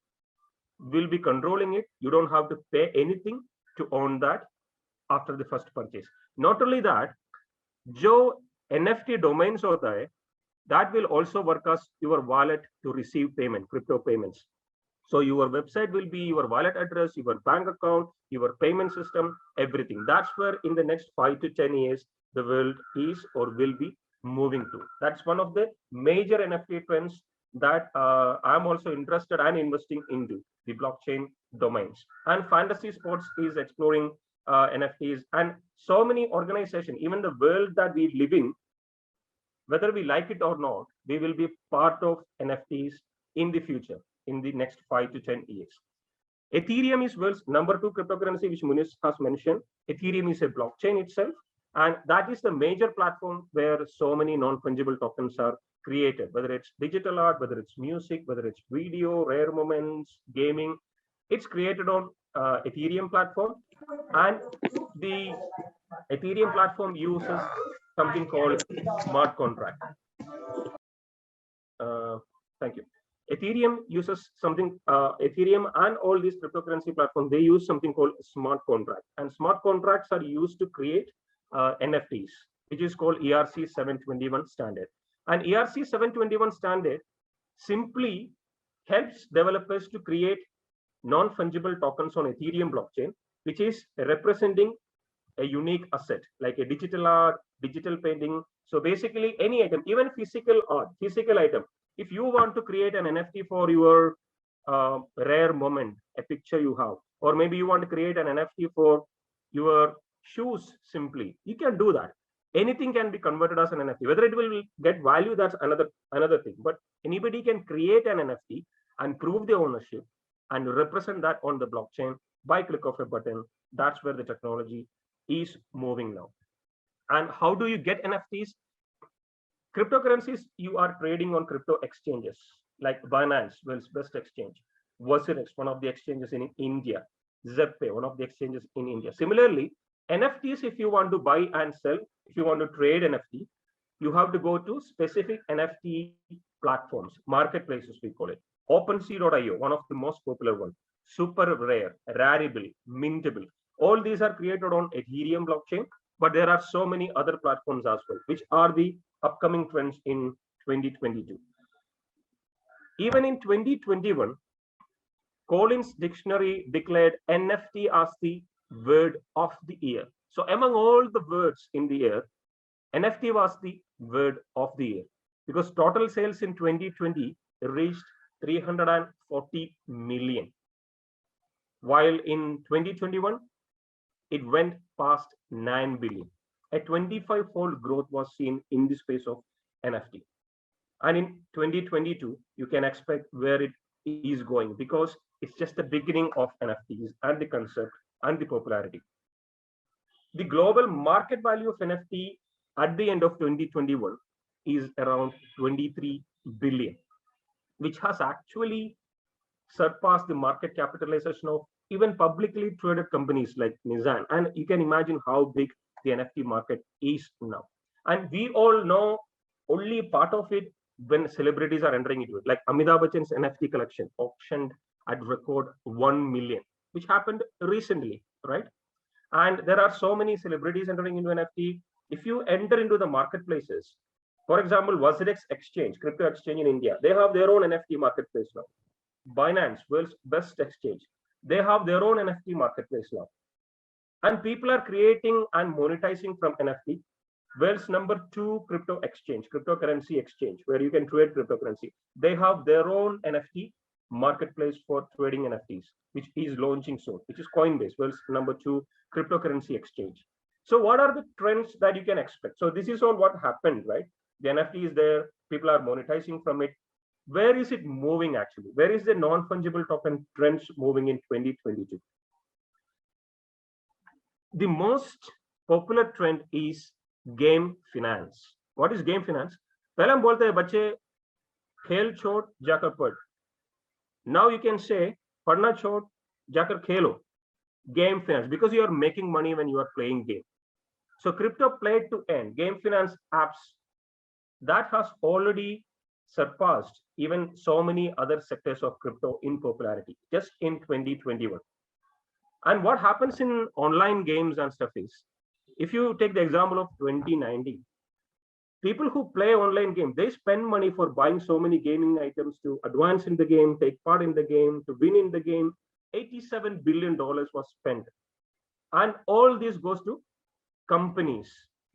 Speaker 15: will be controlling it. You don't have to pay anything to own that after the first purchase. Not only that, जो NFT domains होता है, that will also work as your wallet to receive payment, crypto payments. So your website will be your wallet address, your bank account, your payment system, everything. That's where in the next 5 to 10 years, the world is or will be moving to. That's one of the major NFT trends that I'm also interested and investing into, the blockchain domains. And Fantasy Sports is exploring NFTs, and so many organizations, even the world that we live in, whether we like it or not, we will be part of NFTs in the future, in the next 5 to 10 years. Ethereum is world's #2 cryptocurrency, which Muniz has mentioned. Ethereum is a blockchain itself, and that is the major platform where so many non-fungible tokens are created, whether it's digital art, whether it's music, whether it's video, rare moments, gaming. It's created on Ethereum platform, and the Ethereum platform uses something called smart contract. Thank you. Ethereum uses something, Ethereum and all these cryptocurrency platforms, they use something called smart contract. And smart contracts are used to create NFTs, which is called ERC 721 standard. And ERC 721 standard simply helps developers to create non-fungible tokens on Ethereum blockchain, which is representing a unique asset, like a digital art, digital painting. So basically any item, even physical art, physical item, if you want to create an NFT for your rare moment, a picture you have, or maybe you want to create an NFT for your shoes simply, you can do that. Anything can be converted as an NFT. Whether it will get value, that's another thing. But anybody can create an NFT and prove the ownership and represent that on the blockchain by click of a button. That's where the technology is moving now. And how do you get NFTs? Cryptocurrencies, you are trading on crypto exchanges like Binance, world's best exchange, Versinex, one of the exchanges in India, Zepay, one of the exchanges in India. Similarly, NFTs, if you want to buy and sell, if you want to trade NFT, you have to go to specific NFT platforms, marketplaces we call it. OpenSea.io, one of the most popular ones. Super Rare, Rarible, Mintable. All these are created on Ethereum blockchain, but there are so many other platforms as well, which are the upcoming trends in 2022. Even in 2021, Collins Dictionary declared NFT as the word of the year. So among all the words in the year, NFT was the word of the year, because total sales in 2020 reached 340 million. While in 2021, it went past 9 billion. A 25-fold growth was seen in the space of NFT. And in 2022, you can expect where it is going, because it's just the beginning of NFTs and the concept and the popularity. The global market value of NFT at the end of 2021 is around 23 billion, which has actually surpassed the market capitalization of even publicly traded companies like Nissan. And you can imagine how big the NFT market is now. And we all know only part of it when celebrities are entering into it, like Amitabh Bachchan's NFT collection auctioned at record 1 million, which happened recently, right? And there are so many celebrities entering into NFT. If you enter into the marketplaces, for example, Versinex exchange, crypto exchange in India, they have their own NFT marketplace now. Binance, world's best exchange, they have their own NFT marketplace now. And people are creating and monetizing from NFT. World's #2 crypto exchange, cryptocurrency exchange, where you can trade cryptocurrency. They have their own NFT marketplace for trading NFTs, which is launching soon, which is Coinbase, world's #2 cryptocurrency exchange. So what are the trends that you can expect? So this is all what happened, right? The NFT is there, people are monetizing from it. Where is it moving actually? Where is the non-fungible token trends moving in 2022? The most popular trend is game finance. What is game finance? पहले हम बोलते हैं बच्चे खेल छोड़ जाकर पढ़. Now you can say पढ़ना छोड़ जाकर खेलो. Game finance, because you are making money when you are playing game. So crypto play to earn, game finance apps, that has already surpassed even so many other sectors of crypto in popularity just in 2021. And what happens in online games and stuff is, if you take the example of 2019, people who play online games, they spend money for buying so many gaming items to advance in the game, take part in the game, to win in the game. $87 billion was spent. And all this goes to companies,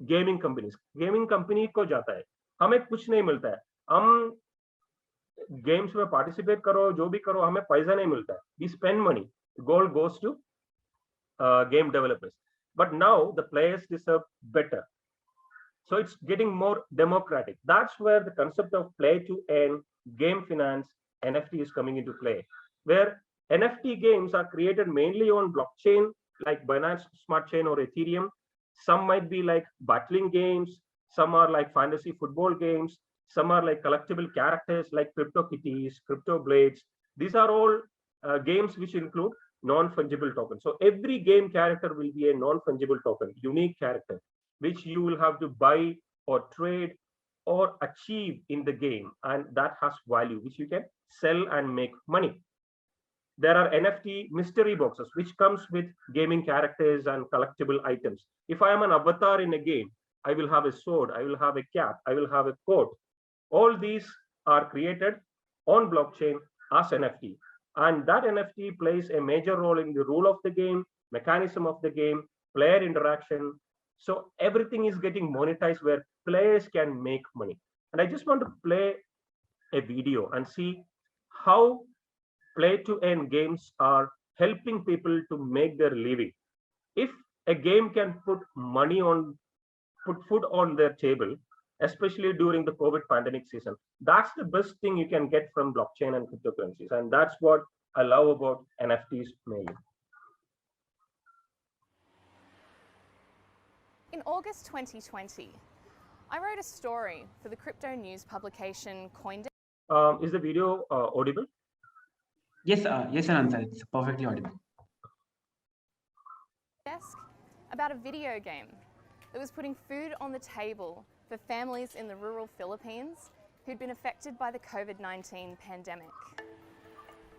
Speaker 15: gaming companies. Gaming company को जाता है, हमें कुछ नहीं मिलता है. हम games में participate करो, जो भी करो, हमें पैसा नहीं मिलता है. We spend money. Gold goes to game developers. But now the players deserve better. So it's getting more democratic. That's where the concept of play to earn, game finance, NFT is coming into play, where NFT games are created mainly on blockchain like Binance Smart Chain or Ethereum. Some might be like battling games. Some are like fantasy football games. Some are like collectible characters like CryptoKitties, CryptoBlades. These are all games which include non-fungible tokens. So every game character will be a non-fungible token, unique character, which you will have to buy or trade or achieve in the game. And that has value, which you can sell and make money. There are NFT mystery boxes, which comes with gaming characters and collectible items. If I am an avatar in a game, I will have a sword, I will have a cap, I will have a coat. All these are created on blockchain as NFT. And that NFT plays a major role in the rule of the game, mechanism of the game, player interaction. So everything is getting monetized where players can make money. And I just want to play a video and see how play to earn games are helping people to make their living. If a game can put food on their table, especially during the COVID pandemic season, that's the best thing you can get from blockchain and cryptocurrencies. And that's what I love about NFTs mainly.
Speaker 16: In August 2020, I wrote a story for the crypto news publication CoinDesk.
Speaker 15: Is the video audible?
Speaker 1: Yes, yes, Ananta, it's perfectly audible.
Speaker 16: About a video game that was putting food on the table for families in the rural Philippines who'd been affected by the COVID-19 pandemic.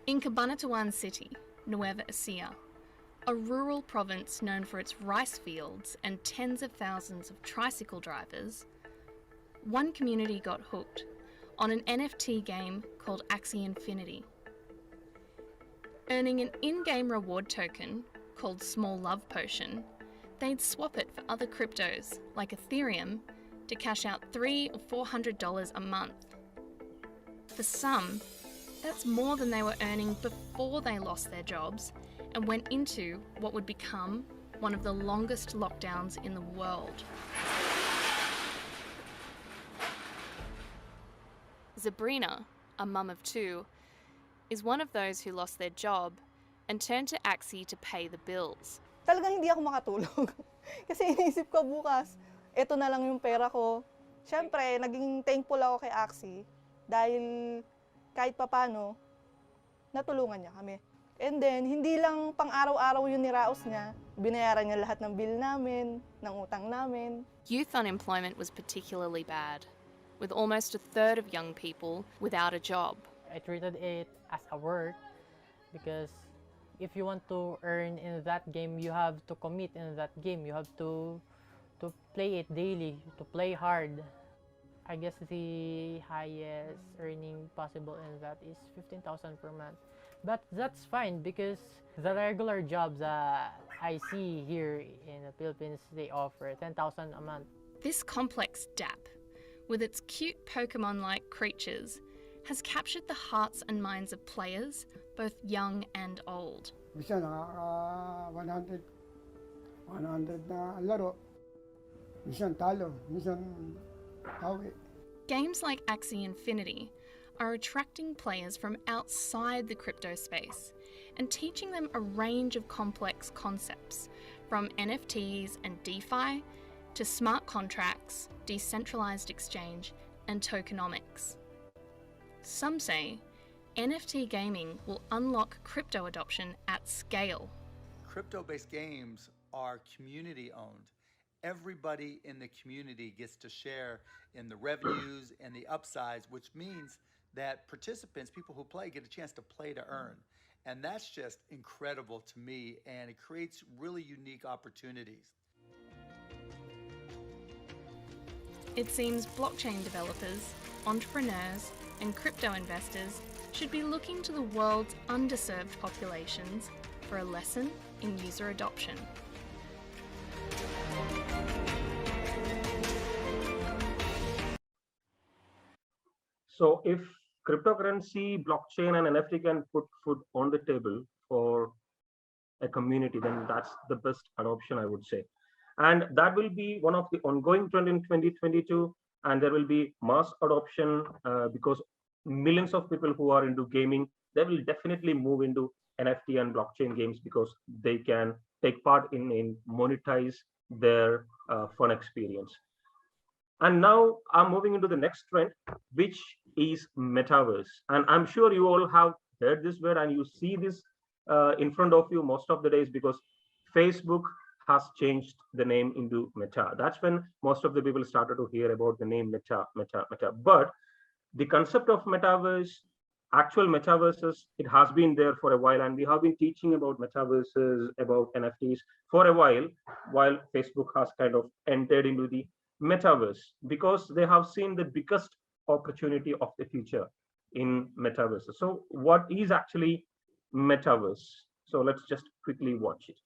Speaker 17: In Cabanatuan City, Nueva Ecija, a rural province known for its rice fields and tens of thousands of tricycle drivers, one community got hooked on an NFT game called Axie Infinity. Earning an in-game reward token called Small Love Potion, they'd swap it for other cryptos like Ethereum to cash out $300 or $400 a month. For some, that's more than they were earning before they lost their jobs and went into what would become one of the longest lockdowns in the world.
Speaker 16: Sabrina, a mum of two, is one of those who lost their job and turned to Axie to pay the bills.
Speaker 18: Talagang hindi ako makatulog. Kasi iniisip ko bukas, eto na lang yung pera ko. Siyempre, naging thankful ako kay Axie dahil kahit papano, natulungan niya kami. And then, hindi lang pang-araw-araw yung niraos niya. Binayaran niya lahat ng bill namin, ng utang namin.
Speaker 16: Youth unemployment was particularly bad, with almost a third of young people without a job.
Speaker 19: I treated it as a work because if you want to earn in that game, you have to commit in that game. You have to play it daily, to play hard. I guess the highest earning possible in that is 15,000 per month. But that's fine because the regular jobs I see here in the Philippines, they offer 10,000 a month.
Speaker 17: This complex DApp, with its cute Pokemon-like creatures, has captured the hearts and minds of players, both young and old.
Speaker 20: Minsan 100 na laro. Minsan talo, minsan hawi.
Speaker 17: Games like Axie Infinity are attracting players from outside the crypto space and teaching them a range of complex concepts, from NFTs and DeFi to smart contracts, decentralized exchange, and tokenomics. Some say NFT gaming will unlock crypto adoption at scale.
Speaker 21: Crypto-based games are community-owned everybody in the community gets to share in the revenues and the upsides, which means that participants, people who play, get a chance to play to earn. And that's just incredible to me, and it creates really unique opportunities.
Speaker 17: It seems blockchain developers, entrepreneurs, and crypto investors should be looking to the world's underserved populations for a lesson in user adoption.
Speaker 15: So if cryptocurrency, blockchain, and NFT can put food on the table for a community, then that's the best adoption, I would say. And that will be one of the ongoing trend in 2022. And there will be mass adoption because millions of people who are into gaming, they will definitely move into NFT and blockchain games because they can take part in monetize their fun experience. And now I'm moving into the next trend, which is Metaverse. And I'm sure you all have heard this word and you see this in front of you most of the days because Facebook has changed the name into Meta. That's when most of the people started to hear about the name Meta. But the concept of Metaverse, actual Metaverses, it has been there for a while, and we have been teaching about Metaverses, about NFTs for a while Facebook has kind of entered into the Metaverse because they have seen the biggest opportunity of the future in Metaverse. So what is actually Metaverse? So let's just quickly watch it.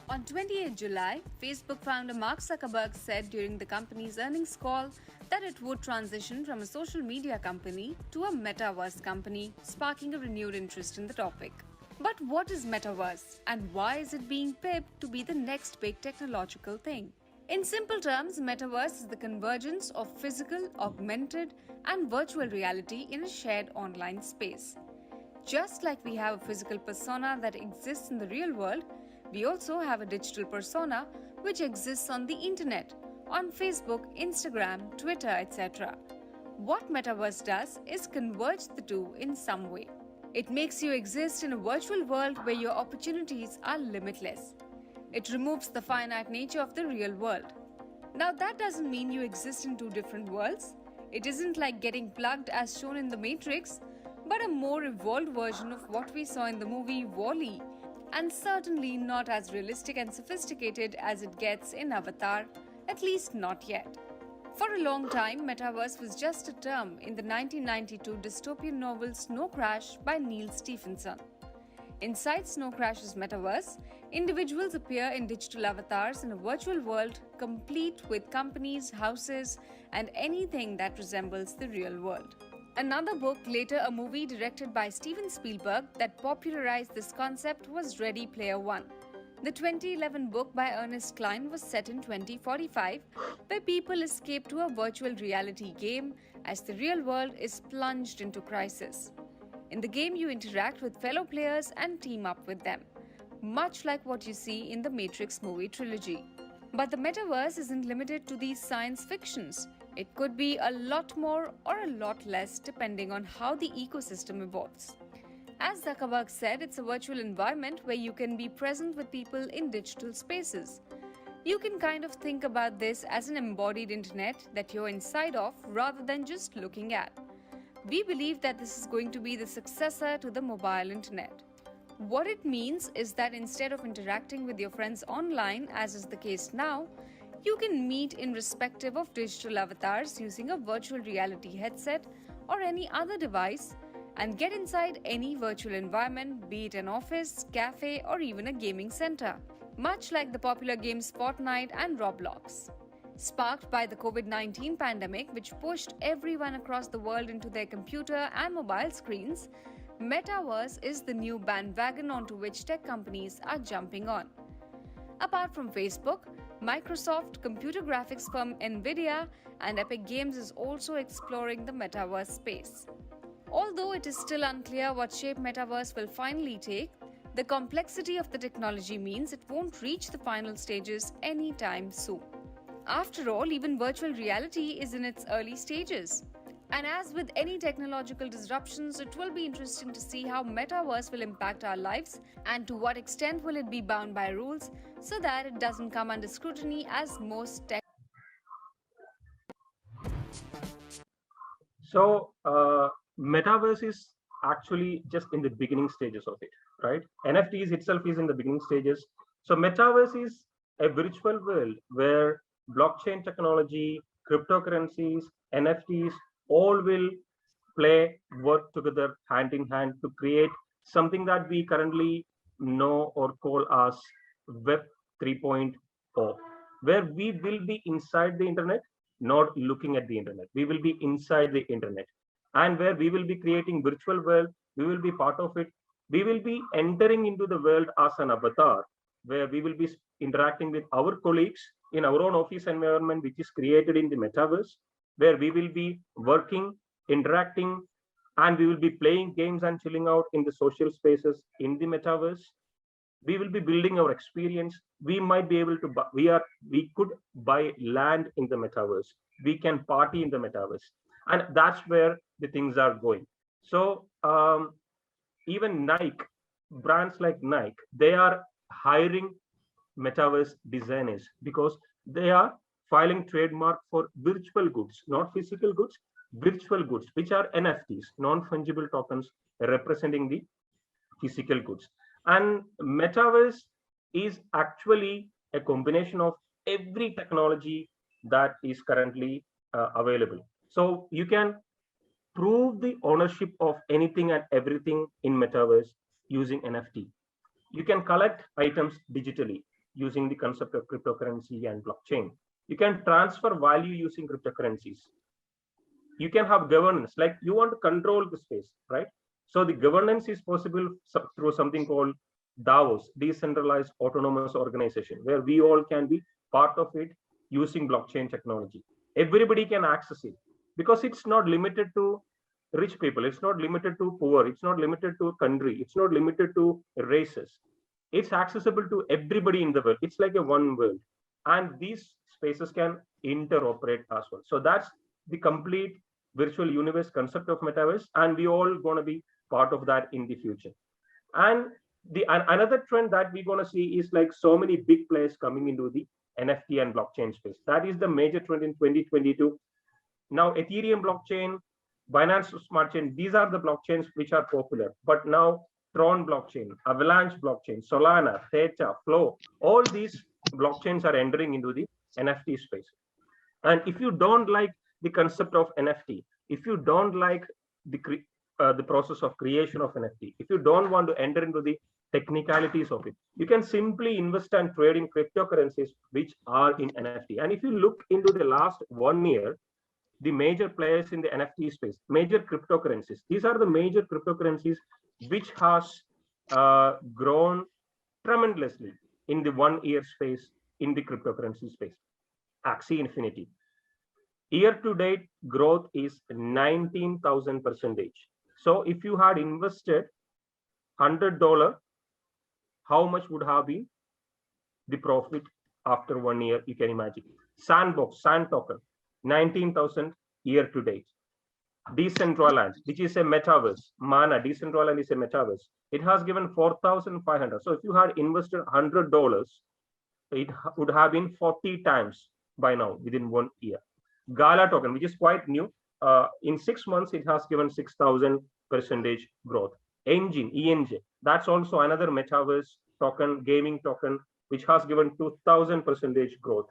Speaker 22: On 28 July, Facebook founder Mark Zuckerberg said during the company's earnings call that it would transition from a social media company to a metaverse company, sparking a renewed interest in the topic. But what is metaverse and why is it being pipped to be the next big technological thing? In simple terms, metaverse is the convergence of physical, augmented, and virtual reality in a shared online space. Just like we have a physical persona that exists in the real world, we also have a digital persona which exists on the internet, on Facebook, Instagram, Twitter, etc. What Metaverse does is converge the two in some way. It makes you exist in a virtual world where your opportunities are limitless. It removes the finite nature of the real world. Now that doesn't mean you exist in two different worlds. It isn't like getting plugged as shown in The Matrix, but a more evolved version of what we saw in the movie WALL-E, and certainly not as realistic and sophisticated as it gets in Avatar, at least not yet. For a long time, Metaverse was just a term in the 1992 dystopian novel Snow Crash by Neil Stephenson. Inside Snow Crash's Metaverse, individuals appear in digital avatars in a virtual world complete with companies, houses, and anything that resembles the real world. Another book, later a movie directed by Steven Spielberg, that popularized this concept was Ready Player One. The 2011 book by Ernest Cline was set in 2045, where people escape to a virtual reality game as the real world is plunged into crisis. In the game, you interact with fellow players and team up with them, much like what you see in the Matrix movie trilogy. But the metaverse isn't limited to these science fictions. It could be a lot more or a lot less depending on how the ecosystem evolves. As Zuckerberg said, it's a virtual environment where you can be present with people in digital spaces. You can kind of think about this as an embodied internet that you're inside of rather than just looking at. We believe that this is going to be the successor to the mobile internet. What it means is that instead of interacting with your friends online, as is the case now, you can meet irrespective of digital avatars using a virtual reality headset or any other device and get inside any virtual environment, be it an office, cafe, or even a gaming center, much like the popular games Fortnite and Roblox. Sparked by the COVID-19 pandemic, which pushed everyone across the world into their computer and mobile screens, Metaverse is the new bandwagon onto which tech companies are jumping on. Apart from Facebook, Microsoft, computer graphics firm Nvidia, and Epic Games is also exploring the Metaverse space. Although it is still unclear what shape Metaverse will finally take, the complexity of the technology means it won't reach the final stages anytime soon. After all, even virtual reality is in its early stages. And as with any technological disruptions, it will be interesting to see how Metaverse will impact our lives and to what extent will it be bound by rules so that it doesn't come under scrutiny as most tech.
Speaker 15: So Metaverse is actually just in the beginning stages of it, right? NFTs itself is in the beginning stages. So Metaverse is a virtual world where blockchain technology, cryptocurrencies, NFTs all will work together hand in hand to create something that we currently know or call as Web 3.0, where we will be inside the internet, not looking at the internet. We will be inside the internet, and where we will be creating virtual world, we will be part of it. We will be entering into the world as an avatar, where we will be interacting with our colleagues in our own office environment, which is created in the metaverse, where we will be working, interacting, and we will be playing games and chilling out in the social spaces in the metaverse. We will be building our experience. We might be able to we could buy land in the metaverse. We can party in the metaverse, and that's where the things are going. So even Nike, brands like Nike, they are hiring metaverse designers because they are filing trademark for virtual goods, not physical goods, virtual goods, which are NFTs, non-fungible tokens representing the physical goods. And metaverse is actually a combination of every technology that is currently available. So you can prove the ownership of anything and everything in metaverse using NFT. You can collect items digitally using the concept of cryptocurrency and blockchain. You can transfer value using cryptocurrencies. You can have governance, like you want to control the space, right? So the governance is possible through something called DAOs, decentralized autonomous organization, where we all can be part of it using blockchain technology. Everybody can access it because it's not limited to rich people. It's not limited to poor. It's not limited to a country. It's not limited to races. It's accessible to everybody in the world. It's like a one world. And these spaces can interoperate as well. So that's the complete virtual universe concept of metaverse, and we all going to be part of that in the future. And another trend that we're going to see is like so many big players coming into the NFT and blockchain space. That is the major trend in 2022. Now Ethereum blockchain, Binance Smart Chain, these are the blockchains which are popular. But now Tron blockchain, Avalanche blockchain, Solana, Theta, Flow, all these blockchains are entering into the NFT space. And if you don't like the concept of NFT, if you don't like the process of creation of NFT, if you don't want to enter into the technicalities of it, you can simply invest and trade in cryptocurrencies which are in NFT. And if you look into the last 1 year, the major players in the NFT space, major cryptocurrencies, these are the major cryptocurrencies which has grown tremendously in the 1 year space in the cryptocurrency space. Axie Infinity. Year to date growth is 19,000%. So if you had invested $100, how much would have been the profit after 1 year? You can imagine. Sandbox, Sand token, 19,000 year to date. Decentraland, which is a metaverse. Mana, Decentraland is a metaverse. It has given 4,500. So if you had invested $100, it would have been 40 times by now within 1 year. Gala token, which is quite new. In 6 months, it has given 6,000% growth. Engine, ENJ, that's also another metaverse token, gaming token, which has given 2,000% growth.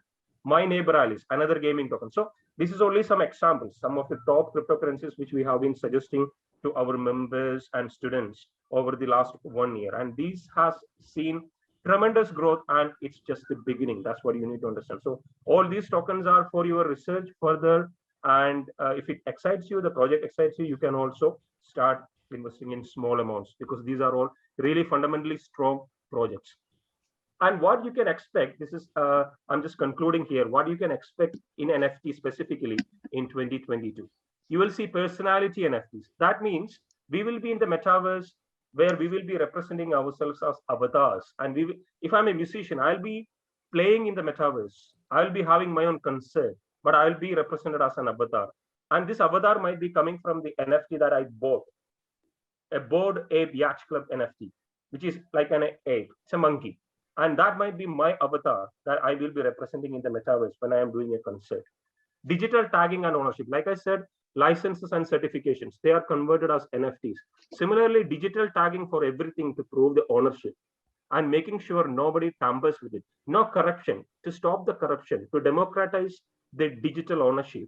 Speaker 15: My Neighbor Alice, another gaming token. So this is only some examples, some of the top cryptocurrencies which we have been suggesting to our members and students over the last 1 year. And these has seen tremendous growth, and it's just the beginning. That's what you need to understand. So all these tokens are for your research further, and if it excites you, the project excites you, you can also start investing in small amounts, because these are all really fundamentally strong projects. And what you can expect, this is I'm just concluding here, what you can expect in NFT specifically in 2022. You will see personality NFTs. That means we will be in the metaverse where we will be representing ourselves as avatars. And we will, if I'm a musician, I'll be playing in the metaverse. I'll be having my own concert, but I'll be represented as an avatar. And this avatar might be coming from the NFT that I bought, a Bored Ape Yacht Club NFT, which is like an ape, it's a monkey. And that might be my avatar that I will be representing in the metaverse when I am doing a concert. Digital tagging and ownership, like I said, licenses and certifications, they are converted as NFTs. Similarly, digital tagging for everything to prove the ownership and making sure nobody tampers with it. No corruption, to stop the corruption, to democratize the digital ownership.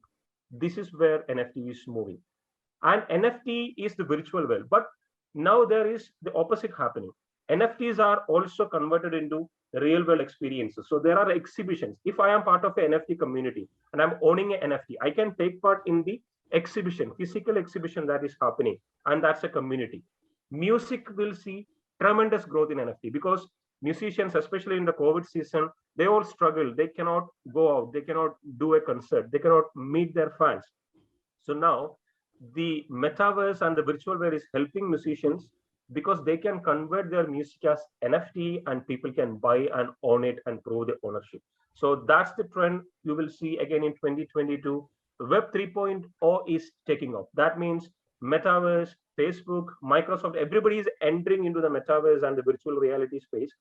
Speaker 15: This is where NFT is moving. And NFT is the virtual world, but now there is the opposite happening. NFTs are also converted into real world experiences. So there are exhibitions. If I am part of an NFT community and I'm owning an NFT, I can take part in the exhibition, physical exhibition that is happening, and that's a community. Music will see tremendous growth in NFT because musicians, especially in the COVID season, they all struggle. They cannot go out, they cannot do a concert, they cannot meet their fans. So now the metaverse and the virtual world is helping musicians because they can convert their music as NFT and people can buy and own it and prove the ownership. So that's the trend you will see again in 2022. Web 3.0 is taking off. That means metaverse, Facebook, Microsoft, everybody is entering into the metaverse and the virtual reality space.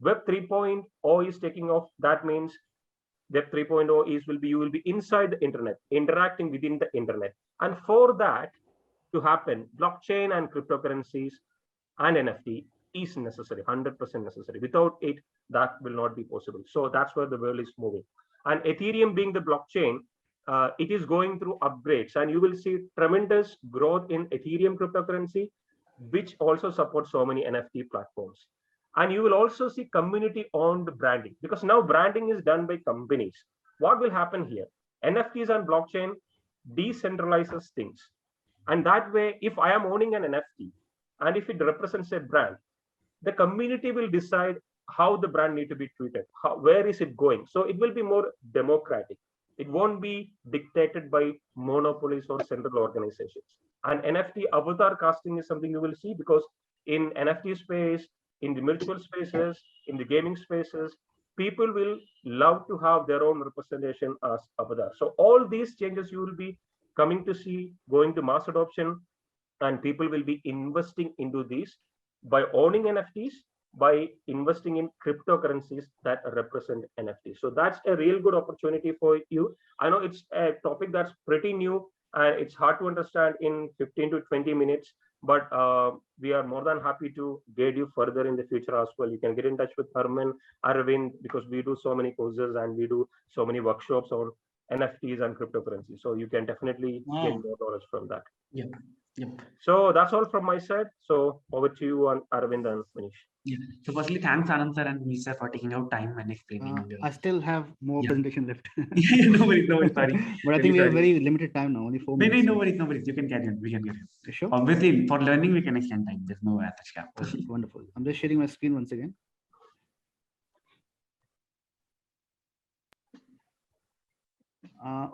Speaker 15: Web 3.0 is taking off. That means Web 3.0 is you will be inside the internet, interacting within the internet. And for that to happen, blockchain and cryptocurrencies and NFT is necessary, 100% necessary. Without it, that will not be possible. So that's where the world is moving. And Ethereum being the blockchain, it is going through upgrades, and you will see tremendous growth in Ethereum cryptocurrency, which also supports so many NFT platforms. And you will also see community-owned branding, because now branding is done by companies. What will happen here? NFTs and blockchain decentralizes things. And that way, if I am owning an NFT, and if it represents a brand, the community will decide how the brand need to be treated, where is it going. So it will be more democratic. It won't be dictated by monopolies or central organizations. And NFT avatar casting is something you will see, because in NFT space, in the virtual spaces, in the gaming spaces, people will love to have their own representation as avatar. So all these changes you will be coming to see going to mass adoption, and people will be investing into these by owning NFTs, by investing in cryptocurrencies that represent NFTs. So that's a real good opportunity for you. I know it's a topic that's pretty new and it's hard to understand in 15 to 20 minutes, but we are more than happy to guide you further in the future as well. You can get in touch with Herman, Arvind, because we do so many courses and we do so many workshops on NFTs and cryptocurrency. So you can definitely gain more knowledge from that.
Speaker 1: Yep. Yep.
Speaker 15: So that's all from my side. So over to you on Arvind and Manish.
Speaker 1: Yeah. So firstly, thanks Anand sir and Manish sir for taking out time and explaining.
Speaker 2: I still have more presentation left.
Speaker 1: No worries, sorry.
Speaker 2: But I think we have very limited time now, only 4 minutes.
Speaker 1: No worries. You can carry on. We can carry on.
Speaker 2: Sure.
Speaker 1: Obviously, for learning, we can extend time. There's no such gap.
Speaker 2: Wonderful. I'm just sharing my screen once again.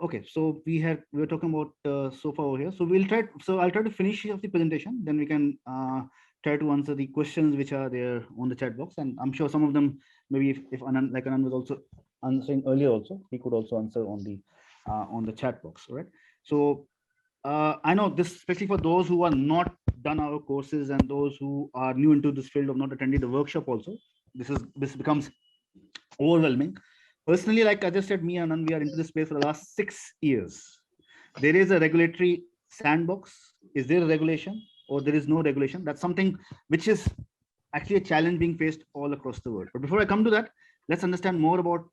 Speaker 2: Okay, so we were talking about so far over here. So I'll try to finish off the presentation, then we can try to answer the questions which are there on the chat box. And I'm sure some of them, maybe if Anand, like Anand was also answering earlier also, he could also answer on the chat box, all right? So I know this, especially for those who are not done our courses and those who are new into this field of not attending the workshop also, this becomes overwhelming. Personally, like I just said, me and Anand, we are into this space for the last 6 years. There is a regulatory sandbox. Is there a regulation or there is no regulation? That's something which is actually a challenge being faced all across the world. But before I come to that, let's understand more about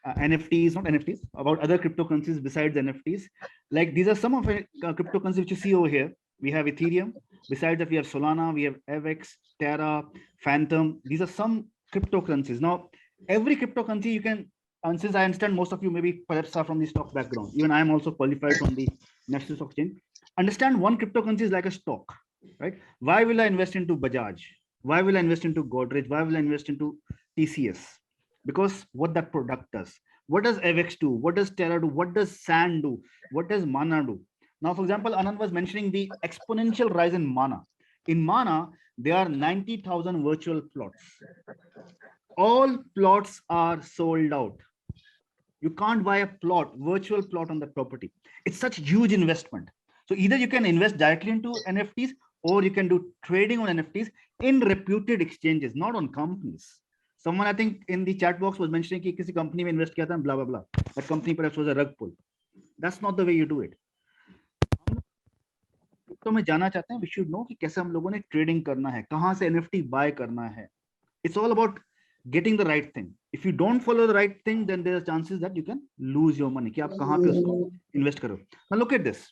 Speaker 2: NFTs, not NFTs, about other cryptocurrencies besides NFTs. Like these are some of the cryptocurrencies which you see over here. We have Ethereum. Besides that, we have Solana, we have AVAX, Terra, Phantom. These are some cryptocurrencies. Now, every cryptocurrency you can, and since I understand most of you maybe perhaps are from the stock background, even I am also qualified from the National Stock Exchange, understand one cryptocurrency is like a stock, right? Why will I invest into Bajaj? Why will I invest into Godrej? Why will I invest into TCS? Because what that product does. What does AVAX do? What does Terra do? What does SAN do? What does Mana do? Now, for example, Anand was mentioning the exponential rise in Mana. In Mana, there are 90,000 virtual plots. All plots are sold out. You can't buy a plot, virtual plot on that property. It's such huge investment. So either you can invest directly into NFTs, or you can do trading on NFTs in reputed exchanges, not on companies. Someone, I think, in the chat box was mentioning कि किसी company में invest किया था, blah blah blah. That company perhaps was a rug pull. That's not the way you do it. तो मैं जानना चाहते हैं, we should know कि कैसे हम लोगों ने trading करना है, कहाँ से NFT buy करना है. It's all about getting the right thing. If you don't follow the right thing, then there are chances that you can lose your money. कि आप कहाँ पे उसको invest करो. Now look at this.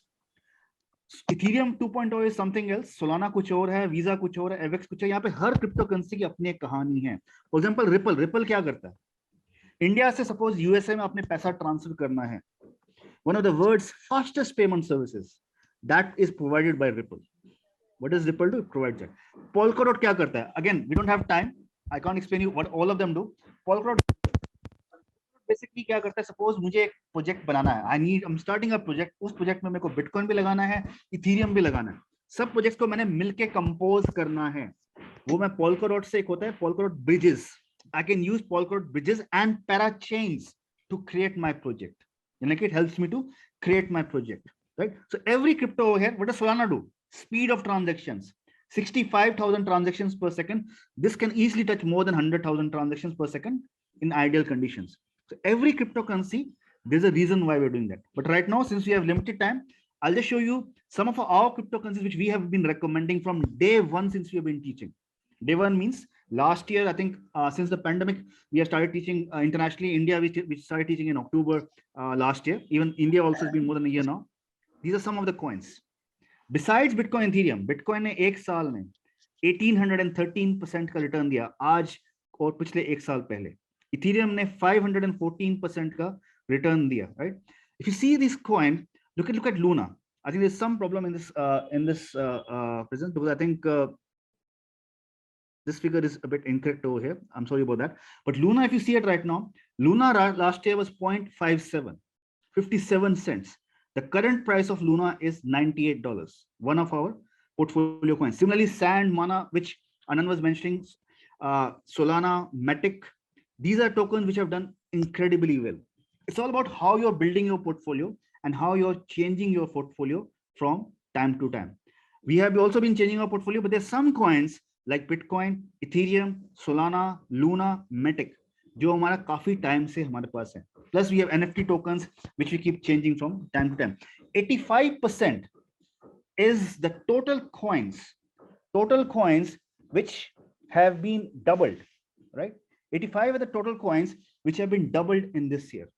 Speaker 2: Ethereum 2.0 is something else. Solana कुछ और है, Visa कुछ और है, FX कुछ है. यहाँ पे हर क्रिप्टो करेंसी की अपनी एक कहानी है. For example, Ripple क्या करता है? इंडिया से suppose USA में अपने पैसा ट्रांसफर करना है. One of the world's fastest payment services that is provided by Ripple. What does Ripple do? It provides that. Polkadot क्या करता है? Again, we don't have time. I can't explain you what all of them do. Polkadot basically क्या करता है, suppose मुझे एक project बनाना है, I am starting a project, उस प्रोजेक्ट में मेरे को बिटकॉइन भी लगाना है, इथेरियम भी लगाना है, सब प्रोजेक्ट्स को मैंने मिलके कंपोज करना है, वो मैं पोल्काडॉट से, एक होता है Polkadot bridges, I can use Polkadot bridges and parachains to create my project, यानी कि it helps me to create my project, right? So every crypto over here, what does Solana do? Speed of transactions, 65,000 transactions per second. This can easily touch more than 100,000 transactions per second in ideal conditions. So every cryptocurrency, there's a reason why we're doing that. But right now, since we have limited time, I'll just show you some of our cryptocurrencies which we have been recommending from day one since we have been teaching. Day one means last year, I think, since the pandemic, we have started teaching internationally. India, we started teaching in October last year. Even India also has been more than a year now. These are some of the coins. Besides Bitcoin, Ethereum, Bitcoin ने एक साल में 1813% का return दिया आज और पिछले एक साल पहले. Ethereum ने 514% का रिटर्न दिया, right? If you see this coin, look at Luna. I think there's some problem in this present, because I think this figure is a bit incorrect over here. I'm sorry about that. But Luna, if you see it right now, Luna last year was 0.57, 57 cents. The current price of Luna is $98, one of our portfolio coins. Similarly, Sand, Mana, which Anand was mentioning, Solana, Matic, these are tokens which have done incredibly well. It's all about how you're building your portfolio and how you're changing your portfolio from time to time. We have also been changing our portfolio, but there's some coins like Bitcoin, Ethereum, Solana, Luna, Matic, जो हमारा काफी time से हमारे पास है. Plus we have NFT tokens which we keep changing from time to time. 85% is the total coins which have been doubled, right? 85 are the total coins which have been doubled in this year.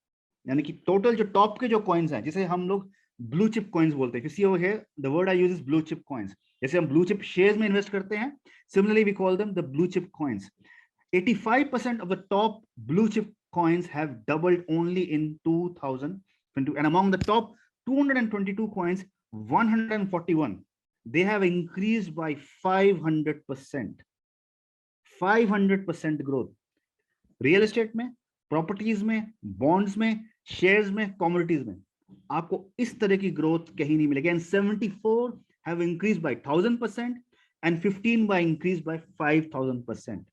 Speaker 2: यानी कि total जो top के जो coins हैं, जिसे हम लोग blue chip coins बोलते हैं. If you see over here, the word I use is blue chip coins. जैसे हम blue chip shares में invest करते हैं, similarly we call them the blue chip coins. 85% of the top blue chip coins have doubled only in 2022, and among the top 222 coins, 141, they have increased by 500%. 500% growth. Real estate में, properties में, bonds में, shares में, commodities में, आपको इस तरह की growth कहीं नहीं मिलेगी. And 74 have increased by 1,000% and 15 by increased by 5,000%.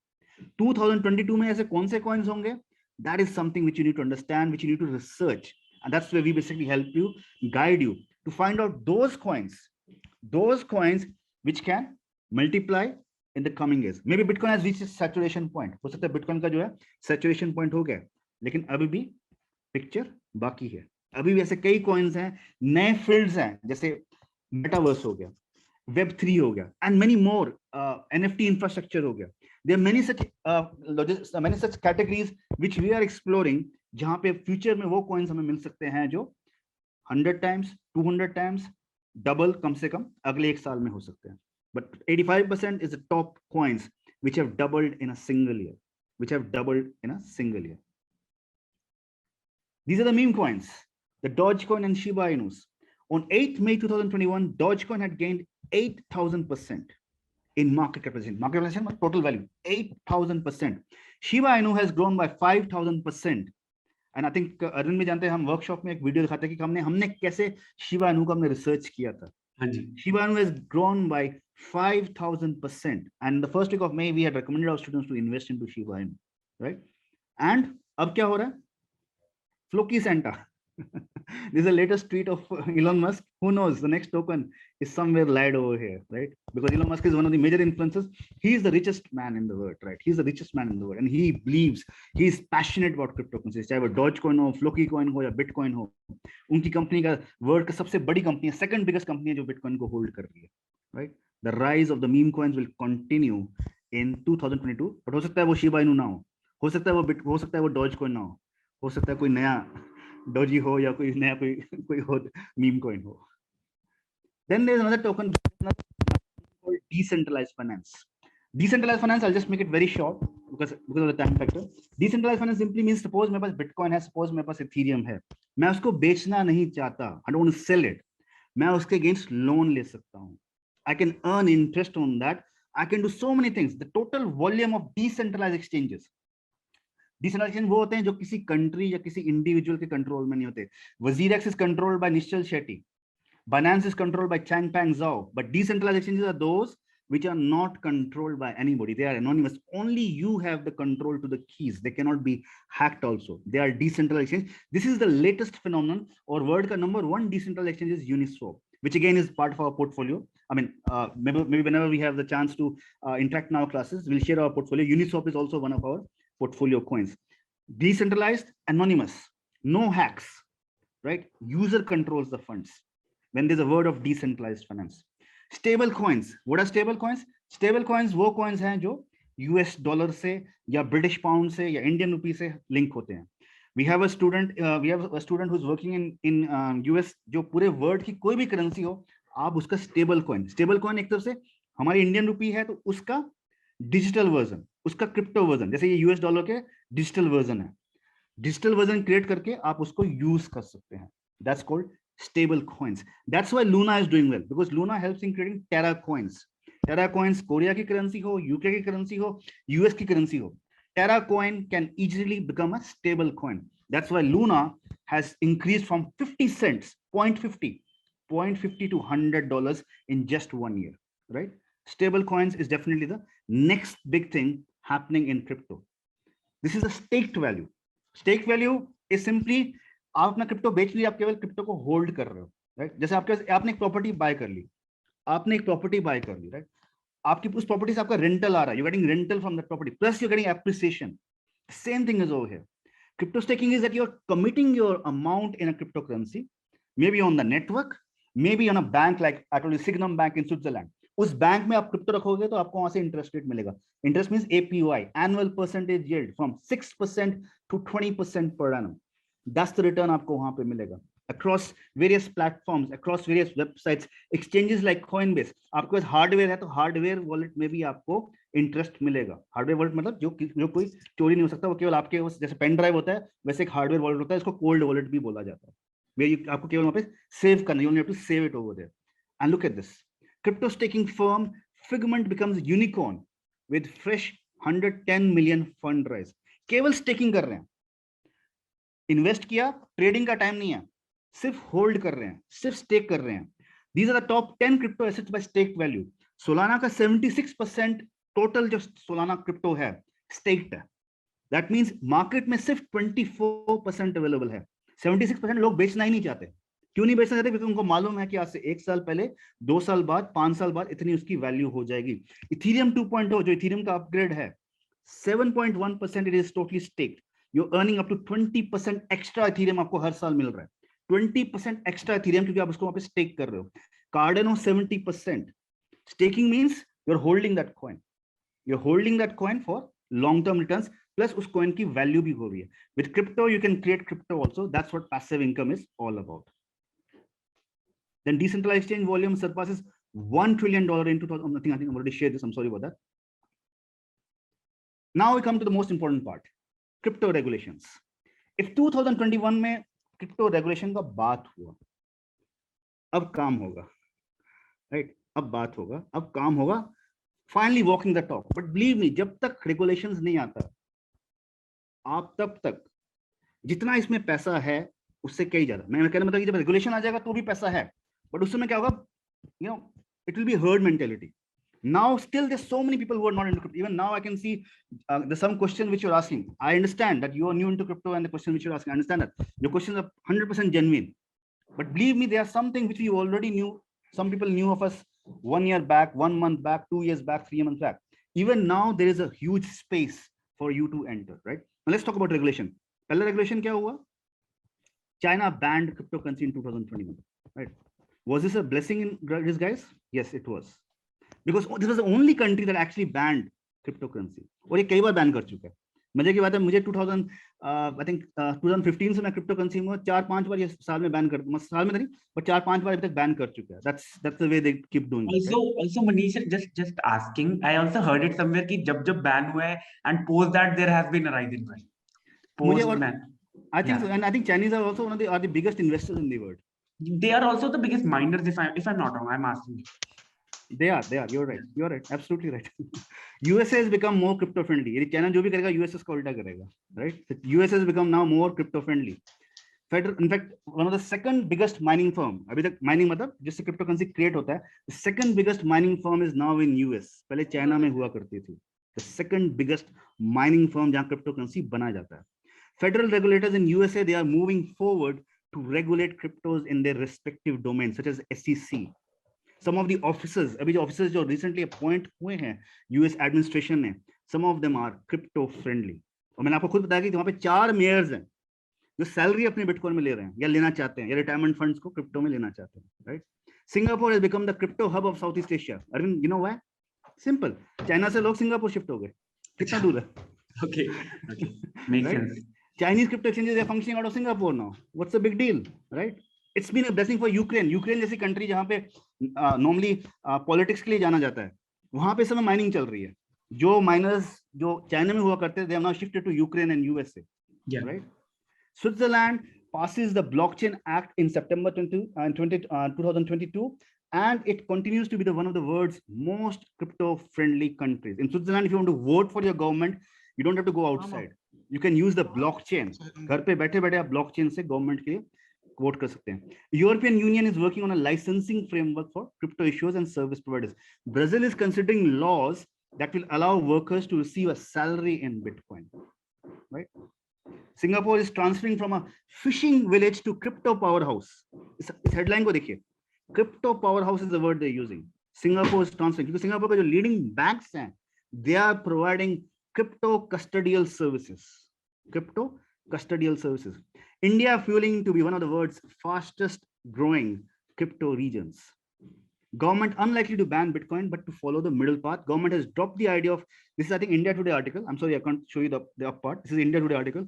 Speaker 2: 2022 में ऐसे कौन से coins होंगे? That is something which you need to understand, which you need to research, and that's where we basically help you, guide you to find out those coins which can multiply in the coming years. Maybe Bitcoin has reached its saturation point. हो सकता है Bitcoin का जो है saturation point हो गया, लेकिन अभी भी picture बाकी है. अभी भी ऐसे कई coins हैं, नए fields हैं, जैसे Metaverse हो गया, Web3 हो गया, and many more, NFT infrastructure हो गया. There are many such categories which we are exploring, जहाँ पे future में वो coins हमें मिल सकते हैं जो 100 times, 200 times, double कम से कम अगले एक साल में हो सकते हैं. But 85% is the top coins which have doubled in a single year. These are the meme coins, the Dogecoin and Shiba Inus. On 8th May 2021, Dogecoin had gained 8,000% in market capitalization, total value, 8,000%. Shiba Inu has grown by 5,000%. And I think Arvind में जानते हैं, हम workshop में एक video दिखाते हैं कि हमने कैसे शिबा इनू का हमने रिसर्च किया था. हाँ जी. Shiba Inu has grown by 5,000%. And the first week of May, we had recommended our students to invest into Shiba Inu, right? And अब क्या हो रहा है? Floki Santa. This is the latest tweet of Elon Musk. Who knows? The next token is somewhere lied over here, right? Because Elon Musk is one of the major influencers. He is the richest man in the world, right? He's the richest man in the world, and he believes, he's passionate about cryptocurrencies. चाहे वो Dogecoin हो, Floki coin हो या Bitcoin हो, उनकी company का world का सबसे बड़ी कंपनी है, सेकंड बिगेस्ट कंपनी है जो Bitcoin को होल्ड कर रही है, right? The rise of the meme coins will continue in 2022. But हो सकता है वो Shiba Inu ना हो सकता है वो Dogecoin ना हो सकता है कोई नया Doji हो या कोई नया कोई हो meme coin हो. Then there's another token called decentralized finance. Decentralized finance, I'll just make it very short because of the time factor. Decentralized finance simply means suppose मेरे पास Bitcoin है, suppose मेरे पास Ethereum है, मैं उसको बेचना नहीं चाहता, I don't want to sell it, मैं उसके against loan ले सकता हूँ. I can earn interest on that. I can do so many things. The total volume of decentralized exchanges. Decentralization वो होते हैं जो किसी कंट्री या किसी इंडिविजुअल के कंट्रोल में नहीं होते. WazirX is controlled by Nishchal Shetty. Binance is controlled by Changpeng Zhao. But decentralized exchanges are those which are not controlled by anybody. They are anonymous. Only you have the control to the keys. They cannot be hacked also. They are decentralized exchanges. This is the latest phenomenon, or world ka number one decentralized exchange is Uniswap, which again is part of our portfolio. I mean, maybe whenever we have the chance to interact in our classes, we'll share our portfolio. Uniswap is also one of our portfolio coins. Decentralized, anonymous, no hacks, right? User controls the funds. When there's a word of decentralized finance. Stable coins. What are stable coins? Stable coins वो coins हैं जो US dollar से या British pound से या Indian rupee से link होते हैं. We have a student who's working in US जो पूरे world की कोई भी currency हो, आप उसका stable coin एक तरफ से हमारी Indian rupee है तो उसका digital version, उसका crypto version, जैसे ये US dollar के digital version है, digital version create करके आप उसको use कर सकते हैं. That's called stable coins. That's why Luna is doing well, because Luna helps in creating Terra coins. Terra coins Korea की currency हो, UK की currency हो, US की currency हो. Terra coin can easily become a stable coin. That's why Luna has increased from 50 cents, 0.50 to $100 in just 1 year, right? Stable coins is definitely the next big thing happening in crypto. This is a staked value. Staked value is simply आप अपना crypto बेच लिया, आप केवल crypto को hold कर रहे हो, राइट? जैसे आपने एक प्रॉपर्टी बाय कर ली, राइट? आपकी उस प्रॉपर्टी से आपका रेंटल आ रहा है, you getting rental from that property, plus you getting appreciation. Same thing is over here. Crypto staking is that you are committing your amount in a cryptocurrency, maybe on the network, maybe on a bank like I told you, Signum Bank in Switzerland. उस bank में आप crypto रखोगे तो आपको वहां से interest rate मिलेगा. Interest means APY, annual percentage yield, from 6% to 20% per annum. That's the return आपको वहां पे मिलेगा. Across various platforms, across various websites, exchanges like Coinbase, आपके पास हार्डवेयर है तो हार्डवेयर वॉलेट में भी आपको इंटरेस्ट मिलेगा. हार्डवेयर वॉलेट मतलब जो कोई चोरी नहीं हो सकता, वो केवल आपके जैसे पेन ड्राइव होता है वैसे एक हार्डवेयर वॉलेट होता है, इसको कोल्ड वॉलेट भी बोला जाता है. आपको केवल वहां पे सेव करना, you only have to save it over there. And look at this. Crypto staking firm Figment becomes unicorn with fresh 110 million fund raise. केवल स्टेकिंग कर रहे हैं, इन्वेस्ट किया, ट्रेडिंग का टाइम नहीं है, सिर्फ होल्ड कर रहे हैं, सिर्फ स्टेक कर रहे हैं. These are the top 10 crypto assets by stake value. Solana का 76% टोटल जो सोलाना क्रिप्टो है स्टेक्ड है. दैट मींस मार्केट में सिर्फ 24% अवेलेबल है. 76% लोग बेचना ही नहीं चाहते. क्यों नहीं बेचना चाहते? क्योंकि उनको मालूम है कि आज से 1 साल पहले, 2 साल बाद, 5 साल बाद इतनी उसकी वैल्यू हो जाएगी. इथेरियम 2.0 जो इथेरियम का अपग्रेड है, 7.1% it is totally stacked. You're earning up to 20% extra Ethereum आपको हर साल मिल रहा है. 20% extra Ethereum क्योंकि आप उसको वहां पे स्टेक कर रहे हो. Cardano 70%. Staking means you're holding that coin. You're holding that coin for long-term returns. Plus उस coin की value भी हो रही है. With crypto you can create crypto also. That's what passive income is all about. Then decentralized exchange volume surpasses $1 trillion in 2000. I think I've already shared this. I'm sorry about that. Now we come to the most important part. Crypto regulations. If 2021 में crypto regulation का बात हुआ, अब काम होगा, right? अब बात होगा, अब काम होगा. Finally walking the talk. But believe me, जब तक regulations नहीं आता, आप तब तक जितना इसमें पैसा है उससे कई ज्यादा. मैं कहना मतलब कि जब रेगुलेशन आ जाएगा तो भी पैसा है, बट उस समय क्या होगा? You know, it will be herd mentality. Now, still, there's so many people who are not into crypto. Even now, I can see there's some question which you're asking. I understand that you are new into crypto and the question which you're asking. I understand that. Your questions are 100% genuine. But believe me, there are something which we already knew. Some people knew of us 1 year back, 1 month back, 2 years back, 3 months back. Even now, there is a huge space for you to enter, right? Now, let's talk about regulation. Pehla regulation kya hua? China banned cryptocurrency in 2021, right? Was this a blessing in disguise? Yes, it was. Because this was the only country that actually banned cryptocurrency. और ये कई बार ban कर चुका है. मजे की बात है, मुझे 2015 से मैं cryptocurrency में 4-5 बार ये साल में बैन कर, साल में नहीं, but 4-5 बार अभी तक बैन कर चुका है. That's the way they keep doing it.
Speaker 1: Also Manish, just asking, I also heard it somewhere कि जब ban हुआ है and post that there has been a rise in price. Post ban.
Speaker 2: I think so, and I think Chinese are also are the biggest investors in the world.
Speaker 1: They are also the biggest miners, if I'm not wrong. I'm asking you.
Speaker 2: They are. You're right. Absolutely right. USA has become more crypto friendly. यदि China जो भी करेगा, USA उसका उल्टा करेगा, right? So USA has become now more crypto friendly. In fact, one of the second biggest mining firm. अभी तक mining मतलब जिससे cryptocurrency create होता है. The second biggest mining firm is now in US. पहले China में हुआ करती थी. The second biggest mining firm जहाँ cryptocurrency बनाया जाता है. Federal regulators in USA, they are moving forward to regulate cryptos in their respective domains, such as SEC. Some of the officers, अभी जो officers जो recently appoint हुए हैं US administration ने, some of them are crypto friendly. और मैंने आपको खुद बताया कि वहाँ पे 4 mayors हैं जो सैलरी अपने बिटकॉइन में ले रहे हैं या लेना चाहते हैं या रिटायरमेंट फंड्स को क्रिप्टो में लेना चाहते हैं, right? Singapore has become the crypto hub of Southeast Asia. Arvind, you know why? Simple. China से लोग सिंगापुर शिफ्ट हो गए. कितना दूर है?
Speaker 1: Okay. Makes sense.
Speaker 2: Chinese crypto exchanges are functioning out of Singapore now. What's the big deal, right? It's been a blessing for Ukraine. Ukraine जैसी country जहाँ पे normally politics के लिए जाना जाता है, वहाँ पे समय माइनिंग चल रही है. जो माइनर्स जो चाइना में हुआ करते थे, they have now shifted to Ukraine and USA. Yeah. Right? Switzerland passes the Blockchain Act in September 2022, and it continues to be one of the world's most crypto-friendly countries. In Switzerland, if you want to vote for your government, you don't have to go outside. You can use the blockchain. घर पे बैठे-बैठे आप blockchain से government के vote कर सकते हैं. European Union is working on a licensing framework for crypto issuers and service providers. Brazil is considering laws that will allow workers to receive a salary in Bitcoin. Right? Singapore is transferring from a fishing village to crypto powerhouse. इस headline को देखिए. Crypto powerhouse is the word they're using. Singapore is transferring because Singapore के जो leading banks हैं, they are providing crypto custodial services. Crypto custodial services. India fueling to be one of the world's fastest growing crypto regions. Government unlikely to ban Bitcoin, but to follow the middle path. Government has dropped the idea of, this is I think India Today article. I'm sorry, I can't show you the up part. This is India Today article.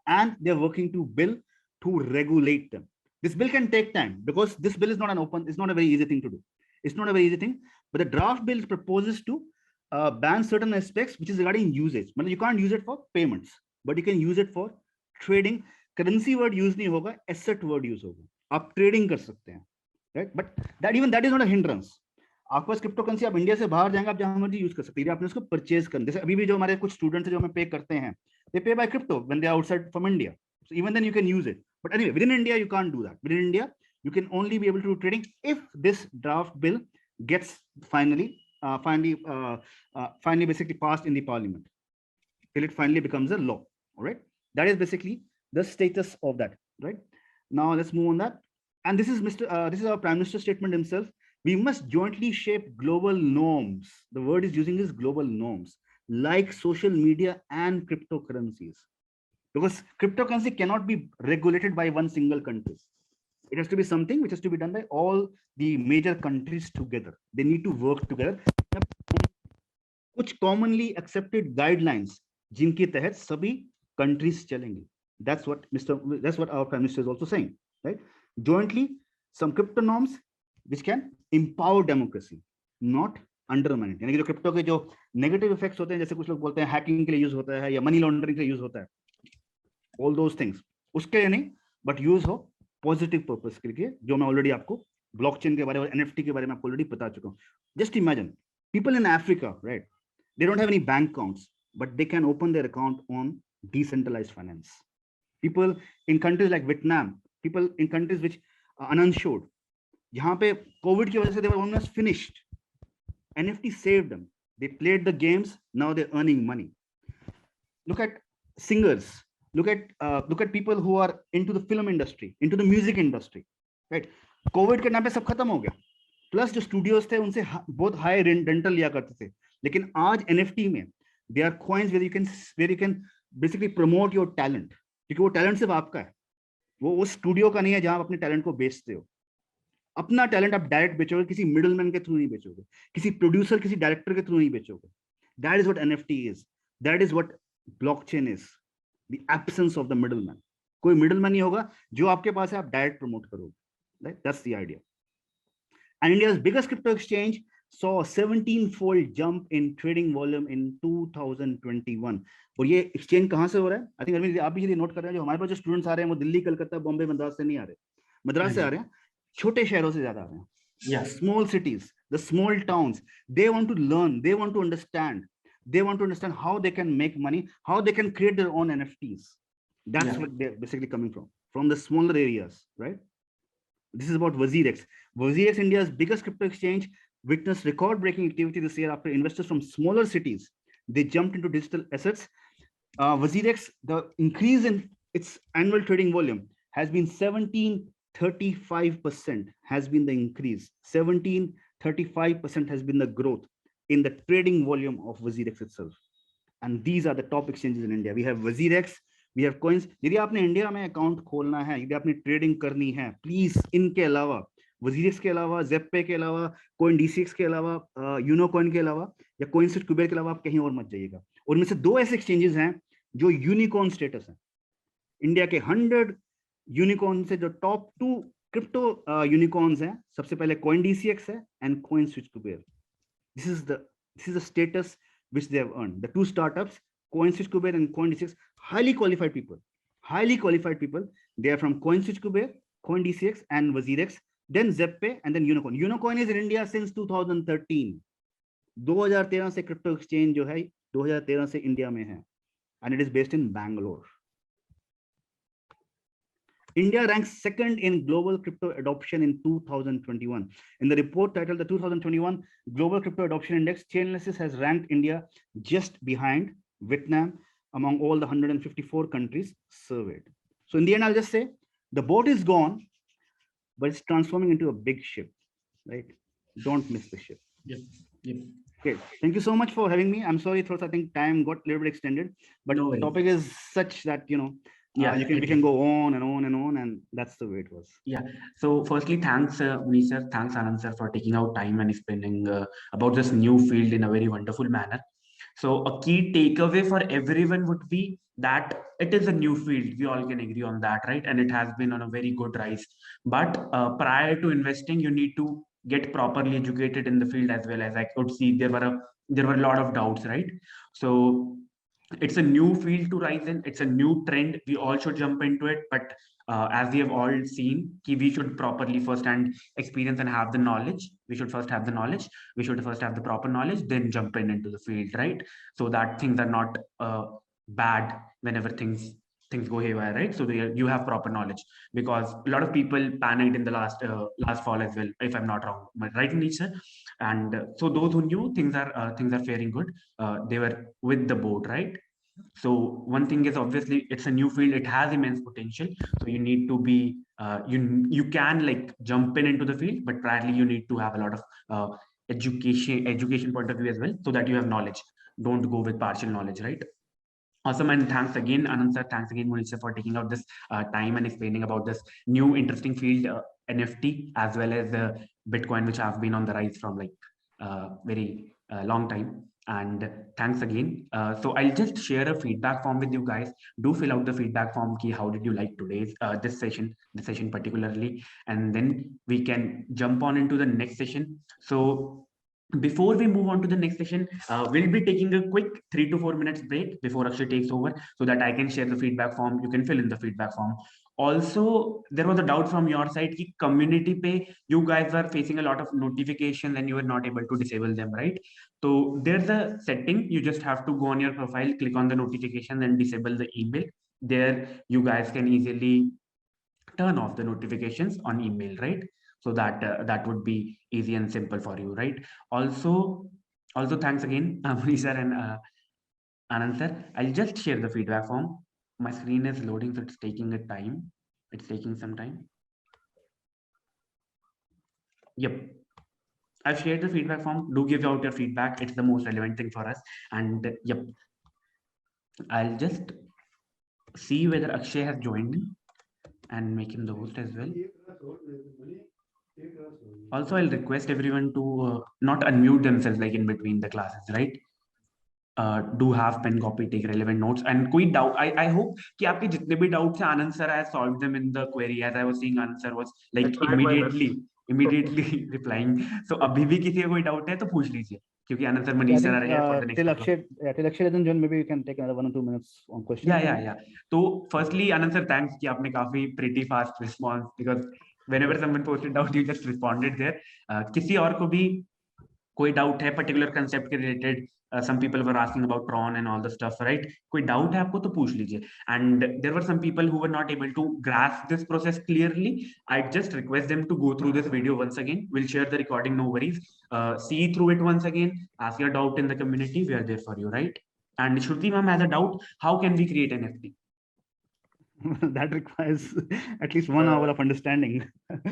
Speaker 2: And they're working to bill to regulate them. This bill can take time because this bill is not it's not a very easy thing to do. It's not a very easy thing, but the draft bill proposes to ban certain aspects which is regarding usage. You can't use it for payments, but you can use it for trading. Currency word use नहीं होगा, asset word use होगा. आप trading कर सकते हैं, right? But that is not a hindrance. आपके पास crypto currency, आप India से बाहर जाएंगे, आप जहां मर्जी यूज कर सकते हैं. आपने उसको परचेज करना. जैसे अभी भी जो हमारे कुछ स्टूडेंट्स जो हमें पे करते हैं, they pay by crypto when they are outside from India. So even then you can use it. But anyway, within India you can't do that. Within India you can only be able to do trading if this draft bill gets finally basically passed in the parliament, till it finally becomes a law. All right, that is basically the status of that. Right now, let's move on that. And this is our Prime Minister statement himself. We must jointly shape global norms. The word is using is global norms, like social media and cryptocurrencies, because cryptocurrency cannot be regulated by one single country. It has to be something which has to be done by all the major countries together. They need to work together. कुछ commonly accepted guidelines जिनके तहत सभी countries चलेंगे. That's what our Prime Minister is also saying, right? Jointly, some crypto norms which can empower democracy, not undermine it. यानी कि जो crypto के जो नेगेटिव इफेक्ट्स होते हैं, जैसे कुछ लोग बोलते हैं हैकिंग के लिए यूज होता है या मनी लॉन्ड्रिंग के लिए यूज होता है, all those things उसके लिए नहीं, but यूज हो पॉजिटिव पर्पस के लिए, जो मैं ऑलरेडी आपको ब्लॉकचेन के बारे में और एनएफटी के बारे में आपको ऑलरेडी बता चुका हूँ. Just imagine people in Africa, right? They don't have any bank accounts, but they can open their account on decentralized finance. People in countries like Vietnam, people in countries which are uninsured, यहाँ पे Covid की वजह से they were almost finished. NFT saved them. They played the games. Now they're earning money. Look at singers. Look at people who are into the film industry, into the music industry, right? Covid के नाम पे सब खत्म हो गया. Plus जो studios थे उनसे बहुत हाई रेंटल लिया करते थे. लेकिन आज NFT में there are coins where you can basically promote your talent, क्योंकि वो टैलेंट सिर्फ आपका है, वो उस स्टूडियो का नहीं है जहां आप अपने टैलेंट को बेचते हो. अपना टैलेंट आप डायरेक्ट बेचोगे, किसी मिडलमैन के थ्रू नहीं बेचोगे, किसी प्रोड्यूसर किसी डायरेक्टर के थ्रू नहीं बेचोगे. That is what NFT is. That is what blockchain is. The absence of the middleman. कोई मिडलमैन नहीं होगा, जो आपके पास है आप डायरेक्ट प्रमोट करोगे. Right? That's the idea. And India's biggest crypto exchange saw a 17-fold jump in trading volume in 2021. और ये exchange कहाँ से हो रहा है? I think अरविंद आप भी ये नोट कर रहे हैं, जो हमारे पास जो स्टूडेंट्स आ रहे हैं वो दिल्ली, कलकत्ता, बॉम्बे, मद्रास से नहीं आ रहे. मद्रास से आ रहे हैं, छोटे शहरों से ज्यादा आ रहे हैं. Yeah. Small cities, the small towns, they want to learn, they want to understand how they can make money, how they can create their own NFTs. That's what they're basically coming from the smaller areas, right? This is about WazirX. WazirX, India's biggest crypto exchange, witnessed record-breaking activity this year after investors from smaller cities, they jumped into digital assets. WazirX, the increase in its annual trading volume has been 1735% has been the increase. 1735% has been the growth in the trading volume of WazirX itself. And these are the top exchanges in India. We have WazirX, we have coins. यदि आपने India में account खोलना है, यदि आपने trading करनी है, please इनके अलावा, WazirX के अलावा, ZepPay के अलावा, CoinDCX के अलावा, यूनोकॉइन के अलावा या CoinSwitchCuber के अलावा आप कहीं और मत जाइएगा. और इनमें से 2 ऐसे एक्सचेंजेस हैं जो यूनिकॉर्न स्टेटस है. इंडिया के 100 यूनिकॉर्न से जो टॉप 2 क्रिप्टो यूनिकॉर्न्स हैं, सबसे पहले CoinDCX है and CoinSwitchCuber. This is the status which they have earned. The 2 startups, CoinSwitchCuber and CoinDCX, highly qualified people. They are from CoinSwitchCuber, CoinDCX and WazirX, then ZepPay and then Unocoin. Unocoin is in India since 2013. 2013 से crypto exchange जो है 2013 से India में है, and it is based in Bangalore. India ranks second in global crypto adoption in 2021. In the report titled the 2021 Global Crypto Adoption Index, Chainalysis has ranked India just behind Vietnam among all the 154 countries surveyed. So in the end, I'll just say the boat is gone, but it's transforming into a big ship, right? Don't miss the ship.
Speaker 1: Yep. Yep.
Speaker 2: Okay, thank you so much for having me. I'm sorry, I think time got a little bit extended, but the topic is such that, you know, we can go on and on and on, and that's the way it was.
Speaker 1: Yeah. So firstly, thanks, Manish sir, thanks Anand sir for taking out time and explaining about this new field in a very wonderful manner. So a key takeaway for everyone would be that it is a new field. We all can agree on that, right? And it has been on a very good rise. But prior to investing, you need to get properly educated in the field as well. As I could see, there were a lot of doubts, right? So it's a new field to rise in. It's a new trend. We all should jump into it. But as we have all seen, we should properly first hand experience and have the knowledge. We should first have the knowledge. We should first have the proper knowledge, then jump into the field, right? So that things are not bad whenever things go haywire, right? So you have proper knowledge, because a lot of people panicked in the last fall as well, if I'm not wrong, right, Nisha? And so those who knew things are faring good, they were with the boat, right? So one thing is, obviously it's a new field, it has immense potential, so you need to be you can like jump into the field, but priorly you need to have a lot of education point of view as well, so that you have knowledge. Don't go with partial knowledge, right? Awesome. And thanks again, Anand sir, thanks again, Manish sir, for taking out this time and explaining about this new interesting field, NFT, as well as Bitcoin, which have been on the rise from like very long time. And thanks again. So I'll just share a feedback form with you guys. Do fill out the feedback form key. How did you like today's this session particularly? And then we can jump on into the next session. So before we move on to the next session, we'll be taking a quick 3 to 4 minutes break before Akshay takes over, so that I can share the feedback form. You can fill in the feedback form. Also, there was a doubt from your side, ki community pay, you guys were facing a lot of notifications and you were not able to disable them, right? So there's a setting. You just have to go on your profile, click on the notification and disable the email. There you guys can easily turn off the notifications on email, right? so that that would be easy and simple for you, right? Also thanks again, Manish sir and Anand sir. I'll just share the feedback form. My screen is loading, so it's taking a time. It's taking some time. Yep. I've shared the feedback form. Do give out your feedback. It's the most relevant thing for us. And yep, I'll just see whether Akshay has joined in and make him the host as well. Also, I'll request everyone to not unmute themselves like in between the classes, right? Do have pen copy, take relevant notes, and कोई doubt. I hope कि आपके जितने भी doubts हैं, Anand sir has solved them in the query. As I was seeing, Anand sir was like immediately replying. So अभी भी किसी का कोई doubt है तो पूछ लीजिए, क्योंकि Anand sir, Manish sir are here for the next.
Speaker 2: Till Akshay doesn't join, maybe we can take another 1 or 2 minutes on question.
Speaker 1: Yeah. So firstly, Anand sir, thanks कि आपने काफी pretty fast response, because whenever someone posted doubt, you just responded there. किसी और को भी कोई doubt है particular concept के related, some people were asking about Tron and all the stuff, right? कोई doubt है आपको तो पूछ लीजिए. And there were some people who were not able to grasp this process clearly. I just request them to go through this video once again. We'll share the recording, no worries. See through it once again. Ask your doubt in the community. We are there for you, right? And Shruti ma'am has a doubt. How can we create an NFT?
Speaker 2: That requires at least 1 hour of understanding.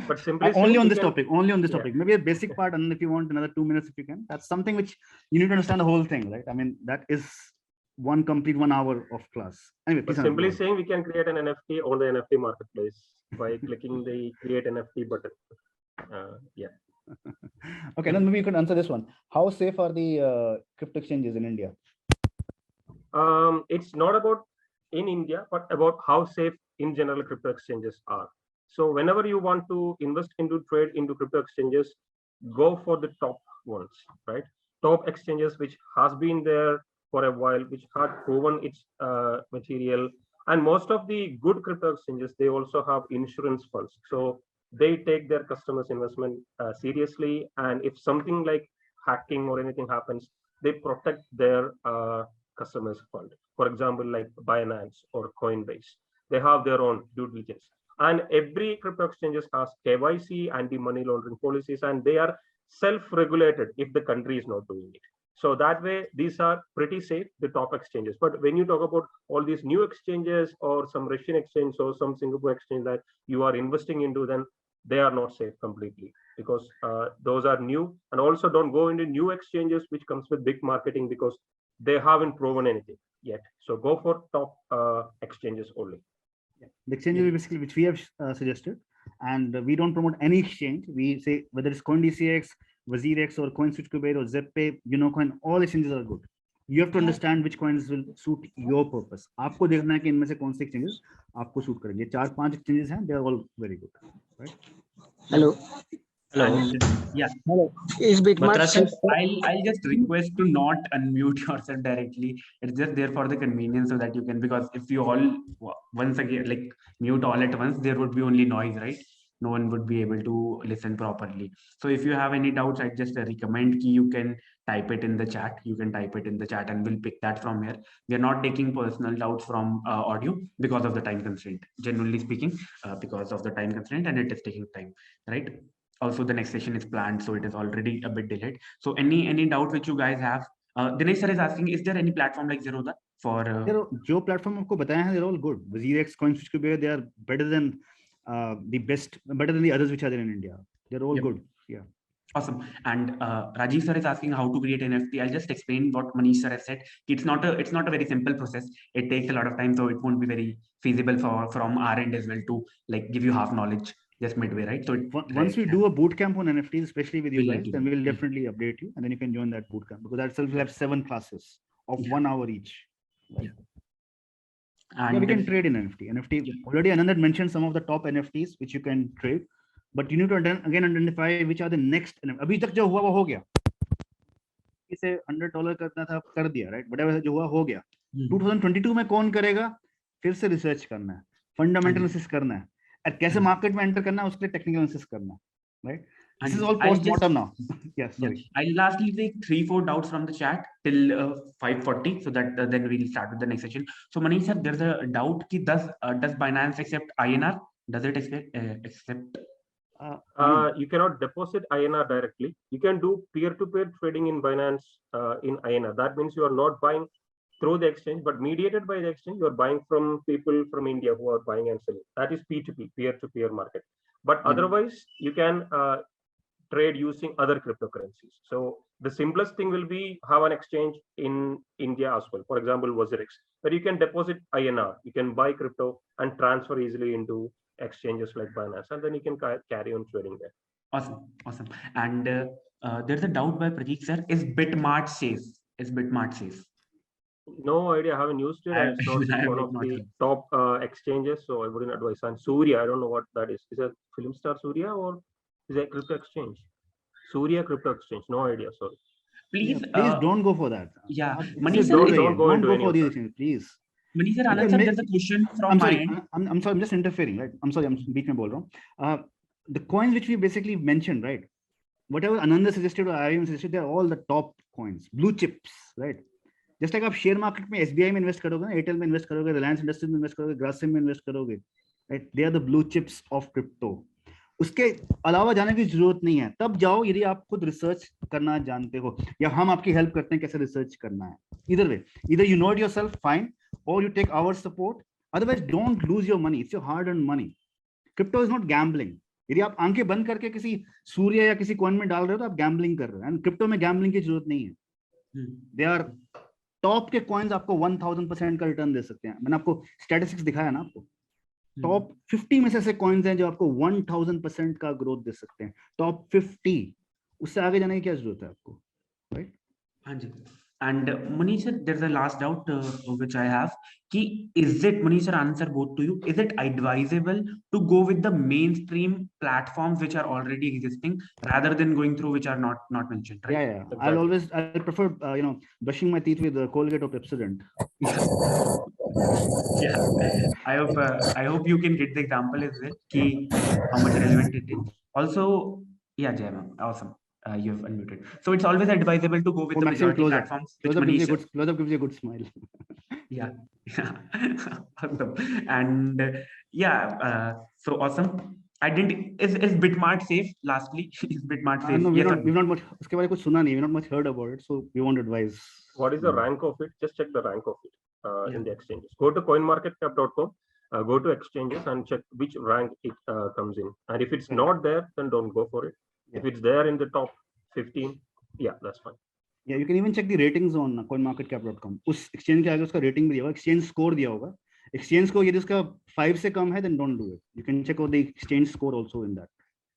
Speaker 15: But simply
Speaker 2: only on this topic. Maybe a basic part, and if you want another 2 minutes, if you can. That's something which you need to understand the whole thing, right? I mean, that is one complete 1 hour of class. Anyway,
Speaker 15: but simply saying we can create an NFT on the NFT marketplace by clicking the create NFT button. Yeah.
Speaker 2: Okay, then maybe you can answer this one. How safe are the crypto exchanges in India?
Speaker 15: It's not about in India, but about how safe in general crypto exchanges are. So whenever you want to invest into trade into crypto exchanges, go for the top ones, right? Top exchanges which has been there for a while, which had proven its material. And most of the good crypto exchanges, they also have insurance funds. So they take their customers' investment seriously. And if something like hacking or anything happens, they protect their customers' fund. For example, like Binance or Coinbase, they have their own due diligence. And every crypto exchanges has KYC, anti-money laundering policies, and they are self-regulated if the country is not doing it. So that way, these are pretty safe, the top exchanges. But when you talk about all these new exchanges or some Russian exchange or some Singapore exchange that you are investing into, then they are not safe completely, because those are new. And also don't go into new exchanges which comes with big marketing, because they haven't proven anything yet. So go for top exchanges only.
Speaker 2: The exchanges basically which we have suggested, and we don't promote any exchange. We say whether it's CoinDCX, WazirX, or CoinSwitchCubate, or ZepPay, Unocoin, all exchanges are good. You have to understand which coins will suit your purpose. आपको देखना है कि इनमें से कौन से exchanges आपको suit करेंगे. 4-5 exchanges हैं, they are all very good, right?
Speaker 20: Hello.
Speaker 1: And, yeah.
Speaker 20: Hello. Is Bitmart?
Speaker 1: I'll just request to not unmute yourself directly. It's just there for the convenience, so that you can, because if you all once again like mute all at once, there would be only noise, right? No one would be able to listen properly. So if you have any doubts, I just recommend that you can type it in the chat. You can type it in the chat and we'll pick that from here. We are not taking personal doubts from audio because of the time constraint, generally speaking, because of the time constraint, and it is taking time, right? Also, the next session is planned, so it is already a bit delayed. So any doubt which you guys have? Dinesh sir is asking, is there any platform like Zerodha for?
Speaker 2: जो platform आपको बताया है, they're all good. WazirX, CoinSwitchCubate, they are better than better than the others which are there in India. They're all good. Yeah.
Speaker 1: Awesome. And Rajiv sir is asking how to create an NFT. I'll just explain what Manish sir has said. It's not a very simple process. It takes a lot of time, so it won't be very feasible from our end as well to like give you half knowledge just midway, right? So
Speaker 2: once we do a boot camp on NFTs, especially with you guys, then we'll definitely update you, and then you can join that boot camp, because that itself will have 7 classes of 1 hour each. Right? And we can trade in NFT. Already Anand had mentioned some of the top NFTs which you can trade, but you need to again identify which are the next. अभी तक जो हुआ वो हो गया. इसे $100 करना था, कर दिया, right? Whatever जो हुआ हो गया. 2022 में कौन करेगा? फिर से रिसर्च करना है, फंडामेंटल एनालिसिस करना है, और कैसे मार्केट में एंटर करना है उसके लिए टेक्निकल एनालिसिस करना है, right? This is all post-mortem now. Yes, sorry.
Speaker 1: I'll lastly take 3-4 doubts from the chat till 5:40, so that then we'll start with the next session. So Manish sir, there's a doubt ki does Binance accept INR? Does it accept?
Speaker 15: You cannot deposit INR directly. You can do peer-to-peer trading in Binance in INR. That means you are not buying through the exchange, but mediated by the exchange, you are buying from people from India who are buying and selling. That is P2P, peer-to-peer market. But otherwise, you can trade using other cryptocurrencies. So the simplest thing will be have an exchange in India as well. For example, WazirX, where you can deposit INR, you can buy crypto and transfer easily into exchanges like Binance, and then you can carry on trading there.
Speaker 1: Awesome. And there's a doubt by Prajeet sir: is Bitmart safe? Is Bitmart safe?
Speaker 15: No idea. I haven't used it. It's not one of the top exchanges, so I wouldn't advise. And Surya, I don't know what that is. Is it film star Surya or is it crypto exchange? Surya crypto exchange. No idea. Sorry.
Speaker 1: Please,
Speaker 2: please don't go for that.
Speaker 1: Yeah,
Speaker 15: Manish, don't go into any
Speaker 2: for
Speaker 15: of
Speaker 2: these
Speaker 15: that.
Speaker 2: exchanges, please.
Speaker 1: Manish sir, Anand sir, there's a question from
Speaker 2: I'm
Speaker 1: my
Speaker 2: sorry.
Speaker 1: end.
Speaker 2: I'm sorry. I'm just interfering, right? I'm sorry. I'm beat me ball wrong. The coins which we basically mentioned, right? Whatever Ananda suggested or Aryan suggested, they're all the top coins, blue chips, right? Just like आप share market में SBI में invest करोगे ना, Airtel में invest करोगे, Reliance industries में invest करोगे, ग्रासिम में इन्वेस्ट करोगे, right? They are the blue chips of crypto. उसके अलावा जाने की जरूरत नहीं है. तब जाओ यदि आप खुद रिसर्च करना जानते हो या हम आपकी हेल्प करते हैं कैसे रिसर्च करना है. Either way, either you know it yourself, fine, or you take our support. Otherwise, don't lose your money. It's your hard-earned money. Crypto is not gambling. यदि आप आंखें बंद करके किसी सूर्य या किसी कॉइन में डाल रहे हो तो आप गैम्बलिंग कर रहे हो. एंड क्रिप्टो में गैम्बलिंग की जरूरत नहीं है. दे आर टॉप के कॉइन्स आपको 1000% का रिटर्न दे सकते हैं. मैंने आपको स्टैटिस्टिक्स दिखाया ना. आपको टॉप 50 में से ऐसे कॉइन्स हैं जो आपको 1000% का ग्रोथ दे सकते हैं. टॉप 50. उससे आगे जाने की क्या जरूरत है आपको, राइट?
Speaker 1: हाँ जी. And Manish sir, there's a last doubt which I have. Is it, Manish sir, answer both to you, is it advisable to go with the mainstream platforms which are already existing rather than going through which are not mentioned, right?
Speaker 2: Yeah. Exactly. I'll prefer brushing my teeth with Colgate or Pepsodent.
Speaker 1: Yeah. I hope you can get the example as well, how much relevant it is. Also, yeah, Jay ma'am, awesome. You have unmuted. So it's always advisable to go with the majority platforms.
Speaker 2: Close-up gives you a good smile.
Speaker 1: Yeah. Awesome. And so awesome. Is Bitmart safe? Lastly, is Bitmart safe?
Speaker 2: No, we've not much. उसके बारे में कुछ सुना नहीं. We've not much heard about it, so we won't advise.
Speaker 15: What is the rank of it? Just check the rank of it in the exchanges. Go to coinmarketcap.com. Go to exchanges and check which rank it comes in. And if it's not there, then don't go for it. If it's there in the top 15, that's fine.
Speaker 2: Yeah, you can even check the ratings on coinmarketcap.com. उस exchange के आगे उसका rating भी दिया होगा, exchange score दिया होगा. Exchange score यदि उसका 5 से कम है, then don't do it. You can check out the exchange score also in that.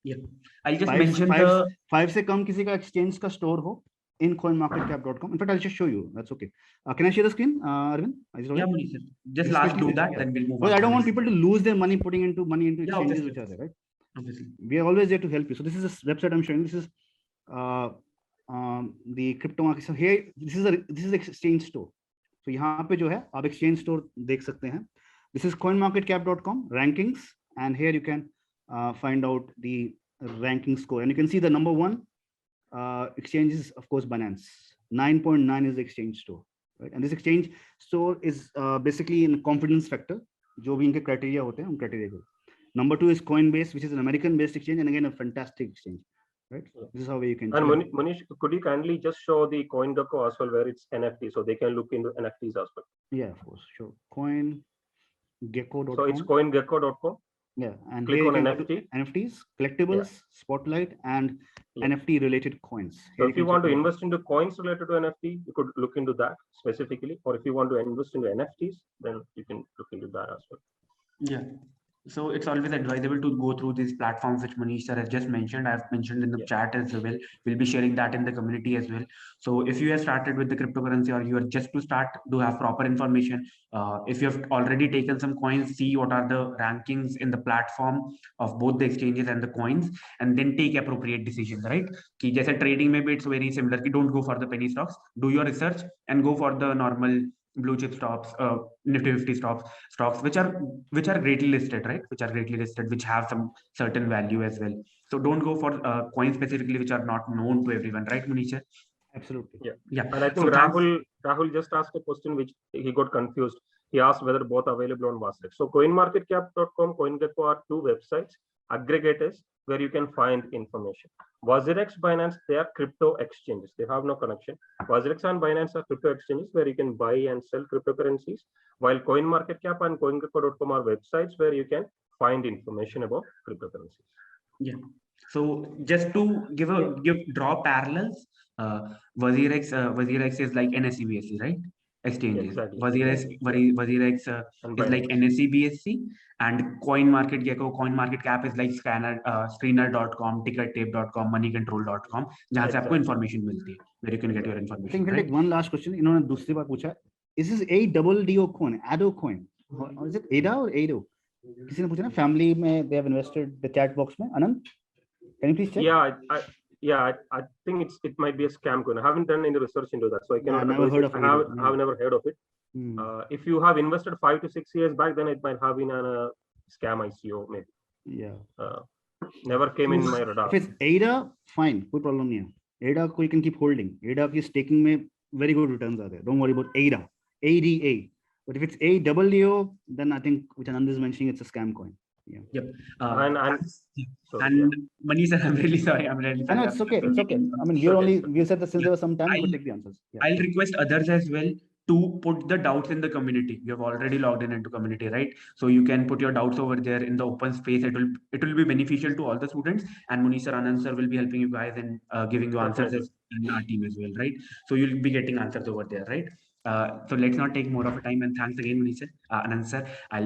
Speaker 1: Yeah, I'll just mention the
Speaker 2: 5 से कम किसी का exchange का store हो in coinmarketcap.com. In fact, I'll just show you. That's okay. Can I share the screen, Arvind?
Speaker 1: Yeah, Manish, just last do that, then we'll move on.
Speaker 2: Because I don't want people to lose their money putting money into exchanges which are there, right?
Speaker 1: Obviously.
Speaker 2: We are always there to help you. So this is a website I'm showing. This is the crypto market. So here, this is exchange store. So यहाँ पे जो है आप exchange store देख सकते हैं. This is coinmarketcap.com rankings, and here you can find out the ranking score, and you can see the number 1 exchange is of course Binance. 9.9 is the exchange store, right? And this exchange store is basically in confidence factor. जो भी इनके criteria होते हैं उन criteria को. Number 2 is Coinbase, which is an American-based exchange, and again a fantastic exchange, right? This is how you can.
Speaker 15: And Manish, could you kindly just show the CoinGecko as well, where it's NFT, so they can look into NFTs as well?
Speaker 2: Yeah, of course, sure. CoinGecko.com.
Speaker 15: So it's CoinGecko.com.
Speaker 2: Yeah, and
Speaker 15: click on NFT.
Speaker 2: NFTs, collectibles, Spotlight, and NFT-related coins.
Speaker 15: So if you want to invest into coins related to NFT, you could look into that specifically, or if you want to invest into NFTs, then you can look into that as well.
Speaker 1: Yeah. So it's always advisable to go through these platforms which Manish sir has just mentioned. I've mentioned in the chat as well. We'll be sharing that in the community as well. So if you have started with the cryptocurrency or you are just to start, do have proper information. If you have already taken some coins, see what are the rankings in the platform of both the exchanges and the coins, and then take appropriate decisions, right? कि जैसे trading में भी it's very similar. कि don't go for the penny stocks. Do your research and go for the normal blue chip stocks, Nifty 50 stocks which are greatly listed, right? Which are greatly listed, which have some certain value as well. So don't go for coins specifically which are not known to everyone, right, Manish?
Speaker 2: Absolutely.
Speaker 15: Yeah. And I think Rahul just asked a question which he got confused. He asked whether both available on WazirX. So CoinMarketCap.com, CoinGecko are 2 websites, aggregators. where you can find information. WazirX, Binance, they are crypto exchanges. They have no connection. WazirX and Binance are crypto exchanges where you can buy and sell cryptocurrencies, while CoinMarketCap and CoinGecko.com are websites where you can find information about cryptocurrencies.
Speaker 1: Yeah. So just to draw parallels, WazirX is like NSE BSE, right? Exchanges.
Speaker 15: Exactly.
Speaker 1: WazirX is like NSE BSE, and CoinMarketCap is like Screener.com, TickerTape.com, MoneyControl.com, जहाँ से आपको information मिलती है, where you can get your information.
Speaker 2: I think we'll take one last question. इन्होंने दूसरी बार पूछा, is this ADO coin, ADO coin, or is it ADA or ADO? किसी ने पूछा ना, family में they have invested the chat box में. Anand, can you please check?
Speaker 15: I think it might be a scam coin. I haven't done any research into that, so I cannot.
Speaker 2: I've never heard of it.
Speaker 15: I've never heard of it. If you have invested 5 to 6 years back, then it might have been a scam ICO, maybe.
Speaker 2: Yeah.
Speaker 15: Never came in my radar.
Speaker 2: If it's ADA, fine, कोई problem नहीं है. ADA को you can keep holding. ADA की staking में very good returns are there. Don't worry about ADA. ADA. But if it's ADO, then I think, which Anand is mentioning, it's a scam coin. Yeah.
Speaker 1: Yep.
Speaker 15: And
Speaker 1: Manish sir, I'm really sorry.
Speaker 2: I know, it's okay. It's okay. I mean, we said that since there was some time, we'll take the answers. Yeah.
Speaker 1: I'll request others as well to put the doubts in the community. You have already logged into community, right? So you can put your doubts over there in the open space. It will be beneficial to all the students, and Manish sir, Anand sir will be helping you guys and giving you answers in our team as well, right? So you'll be getting answers over there, right? So let's not take more of a time, and thanks again, Manish sir, Anand sir. I'll be